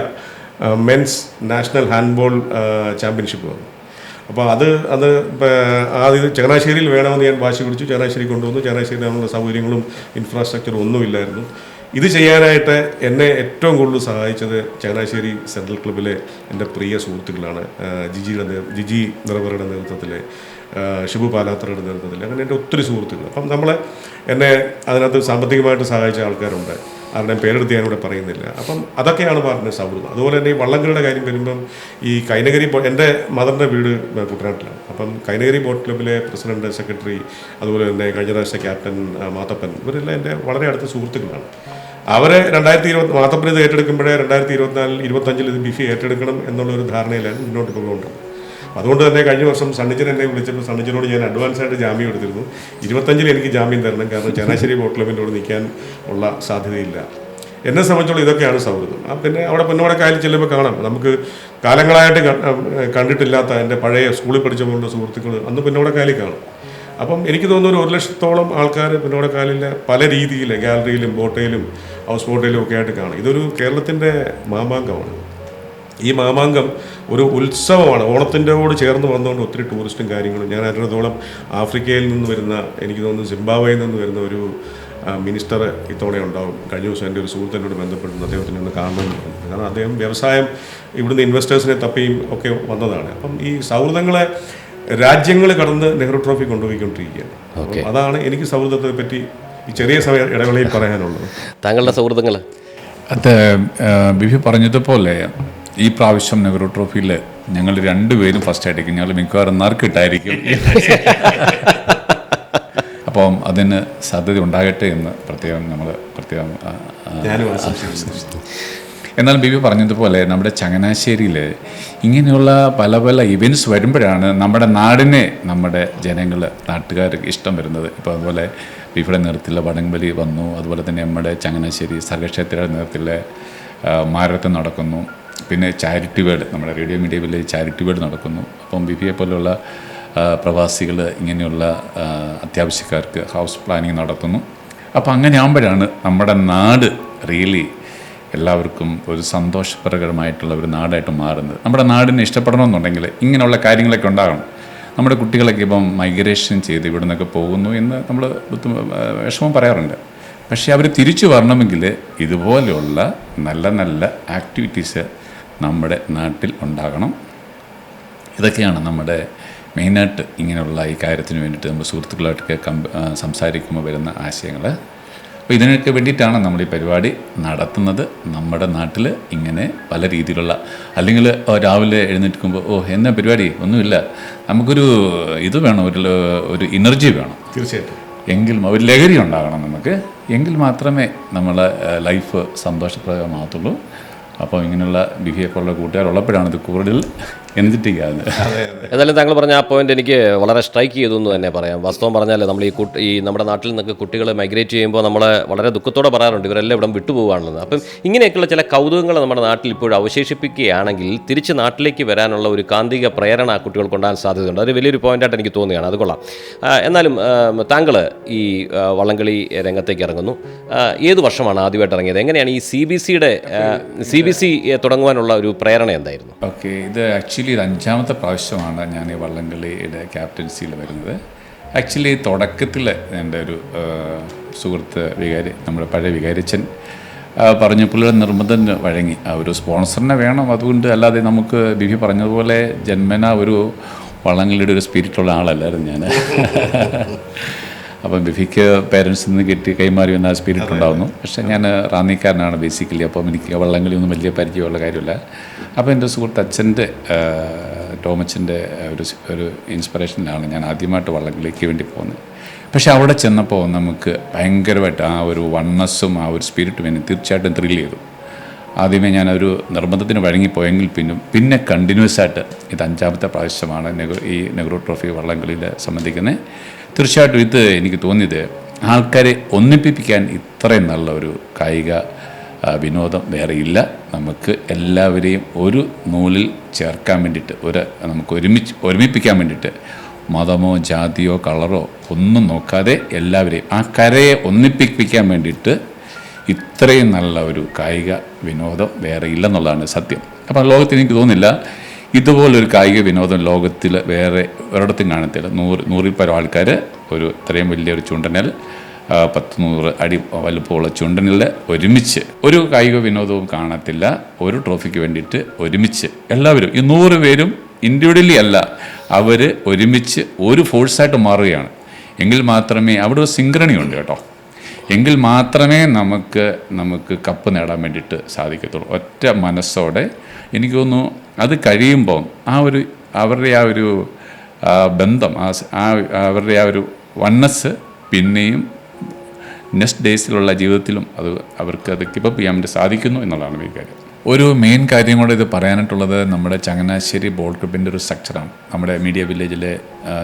men's national handball championship വന്നു. അപ്പോൾ അത് ചങ്ങനാശ്ശേരിയിൽ വേണമെന്ന് ഞാൻ വാശി പിടിച്ചു. ചങ്ങനാശ്ശേരി കൊണ്ടുവന്നു. ചങ്ങനാശ്ശേരി നമ്മളുടെ സൗകര്യങ്ങളും ഇൻഫ്രാസ്ട്രക്ചറും ഒന്നുമില്ലായിരുന്നു. ഇത് ചെയ്യാനായിട്ട് എന്നെ ഏറ്റവും കൂടുതൽ സഹായിച്ചത് ചങ്ങനാശ്ശേരി സെൻട്രൽ ക്ലബ്ബിലെ എൻ്റെ പ്രിയ സുഹൃത്തുക്കളാണ്. ജിജി നിറവറയുടെ നേതൃത്വത്തിൽ, ഷിബു പാലാത്രയുടെ നേതൃത്വത്തിൽ, അങ്ങനെ എൻ്റെ ഒത്തിരി സുഹൃത്തുക്കൾ. അപ്പം എന്നെ അതിനകത്ത് സാമ്പത്തികമായിട്ട് സഹായിച്ച ആൾക്കാരുണ്ട്. ആരുടെയും പേരെടുത്ത് ഞാനിവിടെ പറയുന്നില്ല. അപ്പം അതൊക്കെയാണ് പറഞ്ഞ സൗഹൃദം. അതുപോലെ തന്നെ ഈ വള്ളംകളിയുടെ കാര്യം വരുമ്പം ഈ കൈനഗരി എൻ്റെ മദറിൻ്റെ വീട് കുട്ടനാട്ടിലാണ്. അപ്പം കൈനഗരി ബോട്ട് ക്ലബ്ബിലെ പ്രസിഡന്റ്, സെക്രട്ടറി, അതുപോലെ തന്നെ കഴിഞ്ഞ പ്രാവശ്യത്തെ ക്യാപ്റ്റൻ മാത്തപ്പൻ, ഇവരെല്ലാം എൻ്റെ വളരെ അടുത്ത സുഹൃത്തുക്കളാണ്. അവർ 2020 മാത്തപ്പൻ ഇത് ഏറ്റെടുക്കുമ്പോഴേ 2024-25 ഇത് ബിഫി ഏറ്റെടുക്കണം എന്നുള്ളൊരു ധാരണയിലാണ് മുന്നോട്ട് പോകൊണ്ടത്. അതുകൊണ്ട് തന്നെ കഴിഞ്ഞ വർഷം സണ്ണിച്ചൻ എന്നെ വിളിച്ചപ്പോൾ സണ്ണിച്ചനോട് ഞാൻ അഡ്വാൻസായിട്ട് ജാമ്യം എടുത്തിരുന്നു. 25 എനിക്ക് ജാമ്യം തരണം, കാരണം ചങ്ങനാശ്ശേരി ബോട്ട് ക്ലബിനോട് നിൽക്കാൻ ഉള്ള സാധ്യതയില്ല. എന്നെ സംബന്ധിച്ചോളം ഇതൊക്കെയാണ് സൗഹൃദം. പിന്നെ അവിടെ പൊന്നോടക്കായലിൽ ചെല്ലുമ്പോൾ കാണാം, നമുക്ക് കാലങ്ങളായിട്ട് കണ്ടിട്ടില്ലാത്ത എൻ്റെ പഴയ സ്കൂളിൽ പഠിച്ചപ്പോഴുള്ള സുഹൃത്തുക്കൾ അന്ന് പൊന്നോടക്കായലിൽ കാണും. അപ്പം എനിക്ക് തോന്നുന്നു 1 ലക്ഷത്തോളം ആൾക്കാർ പൊന്നോടക്കായലിലെ പല രീതിയിൽ ഗാലറിയിലും ബോട്ടയിലും ഹൗസ് ബോട്ടയിലും ഒക്കെ ആയിട്ട് കാണും. ഇതൊരു കേരളത്തിൻ്റെ മാമാങ്കമാണ്. ഈ മാമാങ്കം ഒരു ഉത്സവമാണ്. ഓണത്തിൻ്റെയോട് ചേർന്ന് വന്നുകൊണ്ട് ഒത്തിരി ടൂറിസ്റ്റും കാര്യങ്ങളും. ഞാൻ അതിനോളം ആഫ്രിക്കയിൽ നിന്ന് വരുന്ന, എനിക്ക് തോന്നുന്നു സിംബാബ്വേയിൽ നിന്ന് വരുന്ന ഒരു മിനിസ്റ്റർ ഇത്തവണ ഉണ്ടാവും. കഴിഞ്ഞ ദിവസം എൻ്റെ ഒരു സുഹൃത്തിനോട് ബന്ധപ്പെടുന്നു, അദ്ദേഹത്തിന് ഒന്ന് കാണണമെന്ന് പറഞ്ഞു. കാരണം അദ്ദേഹം വ്യവസായം ഇവിടുന്ന് ഇൻവെസ്റ്റേഴ്സിനെ തപ്പിയും ഒക്കെ വന്നതാണ്. അപ്പം ഈ സൗഹൃദങ്ങളെ രാജ്യങ്ങൾ കടന്ന് നെഹ്റു ട്രോഫി കൊണ്ടുപോയിക്കൊണ്ടിരിക്കുകയാണ്. അതാണ് എനിക്ക് സൗഹൃദത്തെ പറ്റി ഈ ചെറിയ സമയ ഇടവേളയിൽ പറയാനുള്ളത്. താങ്കളുടെ സൗഹൃദങ്ങൾ അത് ബിബി പറഞ്ഞതുപോലെ ഈ പ്രാവശ്യം നെഹ്റു ട്രോഫിയിൽ ഞങ്ങൾ 2 പേരും ഫസ്റ്റ് ആയിരിക്കും. ഞങ്ങൾ മിക്കവാറും നറുക്കിട്ടായിരിക്കും. അപ്പം അതിന് സാധ്യത ഉണ്ടാകട്ടെ എന്ന് പ്രത്യേകം എന്നാൽ ബിബി പറഞ്ഞതുപോലെ നമ്മുടെ ചങ്ങനാശ്ശേരിയിൽ ഇങ്ങനെയുള്ള പല പല ഇവൻറ്റ്സ് വരുമ്പോഴാണ് നമ്മുടെ നാടിനെ നമ്മുടെ നാട്ടുകാർക്ക് ഇഷ്ടം വരുന്നത്. ഇപ്പോൾ അതുപോലെ ബിബിയുടെ നേതൃത്വത്തിലെ വടംവലി വന്നു. അതുപോലെ തന്നെ നമ്മുടെ ചങ്ങനാശ്ശേരി സർഗക്ഷേത്രയുടെ നേതൃത്വത്തിൽ മാരത്തൺ നടക്കുന്നു. പിന്നെ ചാരിറ്റി വേൾഡ്, നമ്മുടെ radio media village charity world നടക്കുന്നു. അപ്പം ബിബിയെ പോലുള്ള പ്രവാസികൾ ഇങ്ങനെയുള്ള അത്യാവശ്യക്കാർക്ക് ഹൗസ് പ്ലാനിങ് നടത്തുന്നു. അപ്പോൾ അങ്ങനെ ആകുമ്പോഴാണ് നമ്മുടെ നാട് റിയലി എല്ലാവർക്കും ഒരു സന്തോഷപ്രകരമായിട്ടുള്ള ഒരു നാടായിട്ട് മാറുന്നത്. നമ്മുടെ നാടിനെ ഇഷ്ടപ്പെടണമെന്നുണ്ടെങ്കിൽ ഇങ്ങനെയുള്ള കാര്യങ്ങളൊക്കെ ഉണ്ടാകണം. നമ്മുടെ കുട്ടികളൊക്കെ ഇപ്പം മൈഗ്രേഷൻ ചെയ്ത് ഇവിടെ നിന്നൊക്കെ പോകുന്നു എന്ന് നമ്മൾ വിഷമം പറയാറുണ്ട്. പക്ഷേ അവർ തിരിച്ചു വരണമെങ്കിൽ ഇതുപോലെയുള്ള നല്ല നല്ല ആക്ടിവിറ്റീസ് നമ്മുടെ നാട്ടിൽ ഉണ്ടാകണം. ഇതൊക്കെയാണ് നമ്മുടെ മെയിനായിട്ട് ഇങ്ങനെയുള്ള ഈ കാര്യത്തിന് വേണ്ടിയിട്ട് നമ്മൾ സുഹൃത്തുക്കളായിട്ടൊക്കെ സംസാരിക്കുമ്പോൾ വരുന്ന ആശയങ്ങൾ. അപ്പോൾ ഇതിനൊക്കെ വേണ്ടിയിട്ടാണ് നമ്മൾ ഈ പരിപാടി നടത്തുന്നത്. നമ്മുടെ നാട്ടിൽ ഇങ്ങനെ പല രീതിയിലുള്ള, അല്ലെങ്കിൽ രാവിലെ എഴുന്നേൽക്കുമ്പോൾ എന്നാ പരിപാടി ഒന്നുമില്ല, നമുക്കൊരു ഇത് വേണം, ഒരു എനർജി വേണം. തീർച്ചയായിട്ടും. എങ്കിലും ഒരു ലഹരി ഉണ്ടാകണം നമുക്ക്. എങ്കിൽ മാത്രമേ നമ്മളെ ലൈഫ് സന്തോഷപ്രദമാകത്തുള്ളൂ. അപ്പോൾ ഇങ്ങനെയുള്ള ബിഹേവിയറുള്ള കൂട്ടുകാരുള്ളപ്പോഴാണ് ഇത് കൂടുതൽ എനർജറ്റിക് ആകുന്നത്. എന്നാലും താങ്കൾ പറഞ്ഞ ആ പോയിന്റ് എനിക്ക് വളരെ സ്ട്രൈക്ക് ചെയ്തു എന്ന് തന്നെ പറയാം. വാസ്തവം പറഞ്ഞാൽ നമ്മൾ ഈ നമ്മുടെ നാട്ടിൽ നിന്നൊക്കെ കുട്ടികൾ മൈഗ്രേറ്റ് ചെയ്യുമ്പോൾ നമ്മൾ വളരെ ദുഃഖത്തോടെ പറയാറുണ്ട് ഇവരെല്ലാം ഇവിടെ വിട്ടുപോകുകയാണെന്ന്. അപ്പം ഇങ്ങനെയൊക്കെയുള്ള ചില കൗതുകങ്ങൾ നമ്മുടെ നാട്ടിൽ ഇപ്പോഴും അവശേഷിപ്പിക്കുകയാണെങ്കിൽ തിരിച്ച് നാട്ടിലേക്ക് വരാനുള്ള ഒരു കാന്തിക പ്രേരണ കുട്ടികൾക്കുണ്ടാകാൻ സാധ്യതയുണ്ട്. അത് വലിയൊരു പോയിന്റായിട്ട് എനിക്ക് തോന്നുകയാണ്. അത് കൊള്ളാം. എന്നാലും താങ്കൾ ഈ വള്ളംകളി രംഗത്തേക്ക് ഇറങ്ങുന്നു. ഏത് വർഷമാണ് ആദ്യമായിട്ട് ഇറങ്ങിയത്? എങ്ങനെയാണ് ഈ CBC തുടങ്ങുവാനുള്ള ഒരു പ്രേരണ എന്തായിരുന്നു? ഓക്കെ, ഇത് ആക്ച്വലി ഇത് 5ാമത്തെ പ്രാവശ്യമാണ് ഞാൻ ഈ വള്ളംകളിയുടെ ക്യാപ്റ്റൻസിയിൽ വരുന്നത്. ആക്ച്വലി തുടക്കത്തിൽ എൻ്റെ ഒരു സുഹൃത്ത് വികാരി, നമ്മുടെ പഴയ വികാരിച്ചൻ പറഞ്ഞു, പുള്ളിയുടെ നിർബന്ധത്തിന് വഴങ്ങി. ഒരു സ്പോൺസറിനെ വേണം, അതുകൊണ്ട് അല്ലാതെ നമുക്ക് ബിബി പറഞ്ഞതുപോലെ ജന്മന ഒരു വള്ളംകളിയുടെ ഒരു സ്പിരിറ്റുള്ള ആളല്ലായിരുന്നു ഞാൻ. അപ്പം ബിഫിക്ക് പേരൻസിൽ നിന്ന് കിട്ടി കൈമാറി വന്ന സ്പിരിറ്റ് ഉണ്ടാകുന്നു. പക്ഷേ ഞാൻ റാന്നിക്കാരനാണ് ബേസിക്കലി, അപ്പം എനിക്ക് വള്ളംകളിയൊന്നും വലിയ പരിചയമുള്ള കാര്യമില്ല. അപ്പോൾ എൻ്റെ സുഹൃത്ത് അച്ഛൻ്റെ ടോമച്ചൻ്റെ ഒരു ഇൻസ്പിറേഷനിലാണ് ഞാൻ ആദ്യമായിട്ട് വള്ളംകളിക്ക് വേണ്ടി പോകുന്നത്. പക്ഷേ അവിടെ ചെന്നപ്പോൾ നമുക്ക് ഭയങ്കരമായിട്ട് ആ ഒരു വണ്ണസ്സും ആ ഒരു സ്പിരിറ്റും എന്നെ തീർച്ചയായിട്ടും ത്രില്ല് ചെയ്തു. ആദ്യമേ ഞാനൊരു നിർബന്ധത്തിന് വഴങ്ങിപ്പോയെങ്കിൽ പിന്നെ കണ്ടിന്യൂസ് ആയിട്ട് ഇത് 5ാമത്തെ പ്രാവശ്യമാണ് ഈ നെഹ്റു ട്രോഫി വള്ളംകളിയിൽ സംബന്ധിക്കുന്നത്. തീർച്ചയായിട്ടും ഇത് എനിക്ക് തോന്നിയത് ആൾക്കാരെ ഒന്നിപ്പിക്കാൻ ഇത്രയും നല്ല ഒരു കായിക വിനോദം വേറെ ഇല്ല. നമുക്ക് എല്ലാവരെയും ഒരു നൂലിൽ ചേർക്കാൻ വേണ്ടിയിട്ട്, നമുക്ക് ഒരുമിപ്പിക്കാൻ വേണ്ടിയിട്ട് മതമോ ജാതിയോ കളറോ ഒന്നും നോക്കാതെ എല്ലാവരെയും ആ കരയെ ഒന്നിപ്പിക്കാൻ വേണ്ടിയിട്ട് ഇത്രയും നല്ല ഒരു കായിക വിനോദം വേറെ ഇല്ലെന്നുള്ളതാണ് സത്യം. അപ്പം ലോകത്തിൽ എനിക്ക് തോന്നുന്നില്ല ഇതുപോലൊരു കായിക വിനോദം ലോകത്തിൽ വേറെ ഒരിടത്തും കാണത്തില്ല. 100ൽ പരം ആൾക്കാർ ഇത്രയും വലിയൊരു ചുണ്ടനൽ 100 അടി വലുപ്പമുള്ള ചുണ്ടനിൽ ഒരുമിച്ച് ഒരു കായിക വിനോദവും കാണത്തില്ല. ഒരു ട്രോഫിക്ക് വേണ്ടിയിട്ട് ഒരുമിച്ച് എല്ലാവരും ഈ 100 പേരും ഇൻഡിവിജ്വലി അല്ല, അവർ ഒരുമിച്ച് ഒരു ഫോഴ്സായിട്ട് മാറുകയാണ്. എങ്കിൽ മാത്രമേ അവിടെ ഒരു സിങ്ക്രണി ഉണ്ട് കേട്ടോ. എങ്കിൽ മാത്രമേ നമുക്ക് കപ്പ് നേടാൻ വേണ്ടിയിട്ട് സാധിക്കത്തുള്ളൂ. ഒറ്റ മനസ്സോടെ എനിക്ക് തോന്നുന്നു അത് കഴിയുമ്പോൾ അവരുടെ ആ ഒരു ബന്ധം, അവരുടെ ആ ഒരു വണ്ണസ് പിന്നെയും നെക്സ്റ്റ് ഡേയ്സിലുള്ള ജീവിതത്തിലും അവർക്ക് അത് കീപ്പപ്പ് ചെയ്യാൻ വേണ്ടി സാധിക്കുന്നു എന്നുള്ളതാണ് ഈ കാര്യം. ഒരു മെയിൻ കാര്യം കൂടെ ഇത് പറയാനായിട്ടുള്ളത്, നമ്മുടെ ചങ്ങനാശ്ശേരി ബോൾ ക്ലബിൻ്റെ ഒരു സ്ട്രക്ചറാണ്. നമ്മുടെ മീഡിയ വില്ലേജിലെ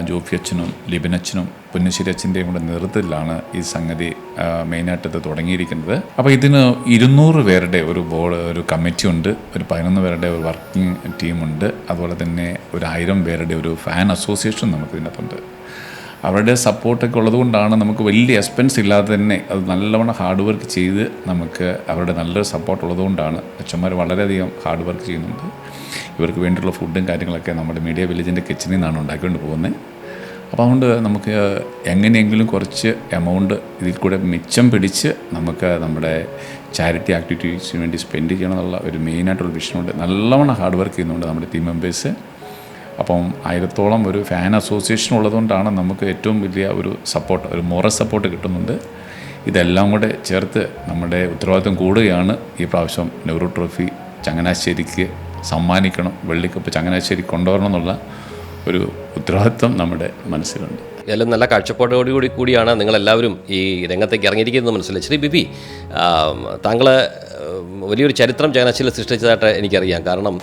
ജോഫി അച്ഛനും ലിബിൻ അച്ഛനും പുന്നശ്ശേരി അച്ഛൻ്റെയും കൂടെ നേതൃത്വത്തിലാണ് ഈ സംഗതി മെയിനായിട്ട് ഇത് തുടങ്ങിയിരിക്കുന്നത്. അപ്പോൾ ഇതിന് 200 പേരുടെ ഒരു കമ്മിറ്റി ഉണ്ട്, ഒരു 11 പേരുടെ ഒരു വർക്കിംഗ് ടീമുണ്ട്, അതുപോലെ തന്നെ ഒരു 1000 പേരുടെ ഒരു ഫാൻ അസോസിയേഷൻ നമുക്ക് ഇതിനകത്തുണ്ട്. അവരുടെ സപ്പോർട്ടൊക്കെ ഉള്ളതുകൊണ്ടാണ് നമുക്ക് വലിയ എക്സ്പെൻസ് ഇല്ലാതെ തന്നെ അത് നല്ലവണ്ണം ഹാർഡ് വർക്ക് ചെയ്ത് നമുക്ക് അവരുടെ നല്ലൊരു സപ്പോർട്ട് ഉള്ളതുകൊണ്ടാണ്. അച്ഛന്മാർ വളരെയധികം ഹാർഡ് വർക്ക് ചെയ്യുന്നുണ്ട്. ഇവർക്ക് വേണ്ടിയുള്ള ഫുഡും കാര്യങ്ങളൊക്കെ നമ്മുടെ മീഡിയ വില്ലേജിൻ്റെ കിച്ചണിൽ നിന്നാണ് ഉണ്ടാക്കിക്കൊണ്ട് പോകുന്നത്. അപ്പോൾ അതുകൊണ്ട് നമുക്ക് എങ്ങനെയെങ്കിലും കുറച്ച് എമൗണ്ട് ഇതിൽ കൂടെ മിച്ചം പിടിച്ച് നമുക്ക് നമ്മുടെ ചാരിറ്റി ആക്ടിവിറ്റീസിന് വേണ്ടി സ്പെൻഡ് ചെയ്യണം എന്നുള്ള ഒരു മെയിനായിട്ടുള്ള വിഷയമുണ്ട്. നല്ലവണ്ണം ഹാർഡ് വർക്ക് ചെയ്യുന്നുണ്ട് നമ്മുടെ ടീം മെമ്പേഴ്സ്. അപ്പം 1000-ഓളം ഒരു ഫാൻ അസോസിയേഷൻ ഉള്ളതുകൊണ്ടാണ് നമുക്ക് ഏറ്റവും വലിയ ഒരു സപ്പോർട്ട്, ഒരു മോറൽ സപ്പോർട്ട് കിട്ടുന്നുണ്ട്. ഇതെല്ലാം കൂടെ ചേർത്ത് നമ്മുടെ ഉത്തരവാദിത്വം കൂടുകയാണ്. ഈ പ്രാവശ്യം നെഹ്റു ട്രോഫി ചങ്ങനാശ്ശേരിക്ക് സമ്മാനിക്കണം, വെള്ളിക്കപ്പ് ചങ്ങനാശ്ശേരി കൊണ്ടുവരണം എന്നുള്ള ഒരു ഉത്തരവാദിത്വം നമ്മുടെ മനസ്സിലുണ്ട്. എല്ലാം നല്ല കാഴ്ചപ്പാടോടുകൂടിയാണ് നിങ്ങളെല്ലാവരും ഈ രംഗത്തേക്ക് ഇറങ്ങിയിരിക്കുന്നത് മനസ്സിലായി. ശ്രീ ബിബി, താങ്കൾ വലിയൊരു ചരിത്രം ചങ്ങനാശ്ശേരിയിൽ സൃഷ്ടിച്ചതായിട്ട് എനിക്കറിയാം. കാരണം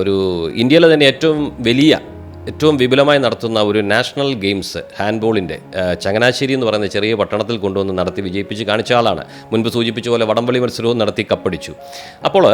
ഒരു ഇന്ത്യയിലെ തന്നെ ഏറ്റവും വിപുലമായി നടത്തുന്ന ഒരു നാഷണൽ ഗെയിംസ് ഹാൻഡ്ബോളിൻ്റെ ചങ്ങനാശ്ശേരി എന്ന് പറയുന്ന ചെറിയ പട്ടണത്തിൽ കൊണ്ടുവന്ന് നടത്തി വിജയിപ്പിച്ച് കാണിച്ച ആളാണ്. മുൻപ് സൂചിപ്പിച്ച പോലെ വടംവലി മത്സരവും നടത്തി കപ്പടിച്ചു. അപ്പോൾ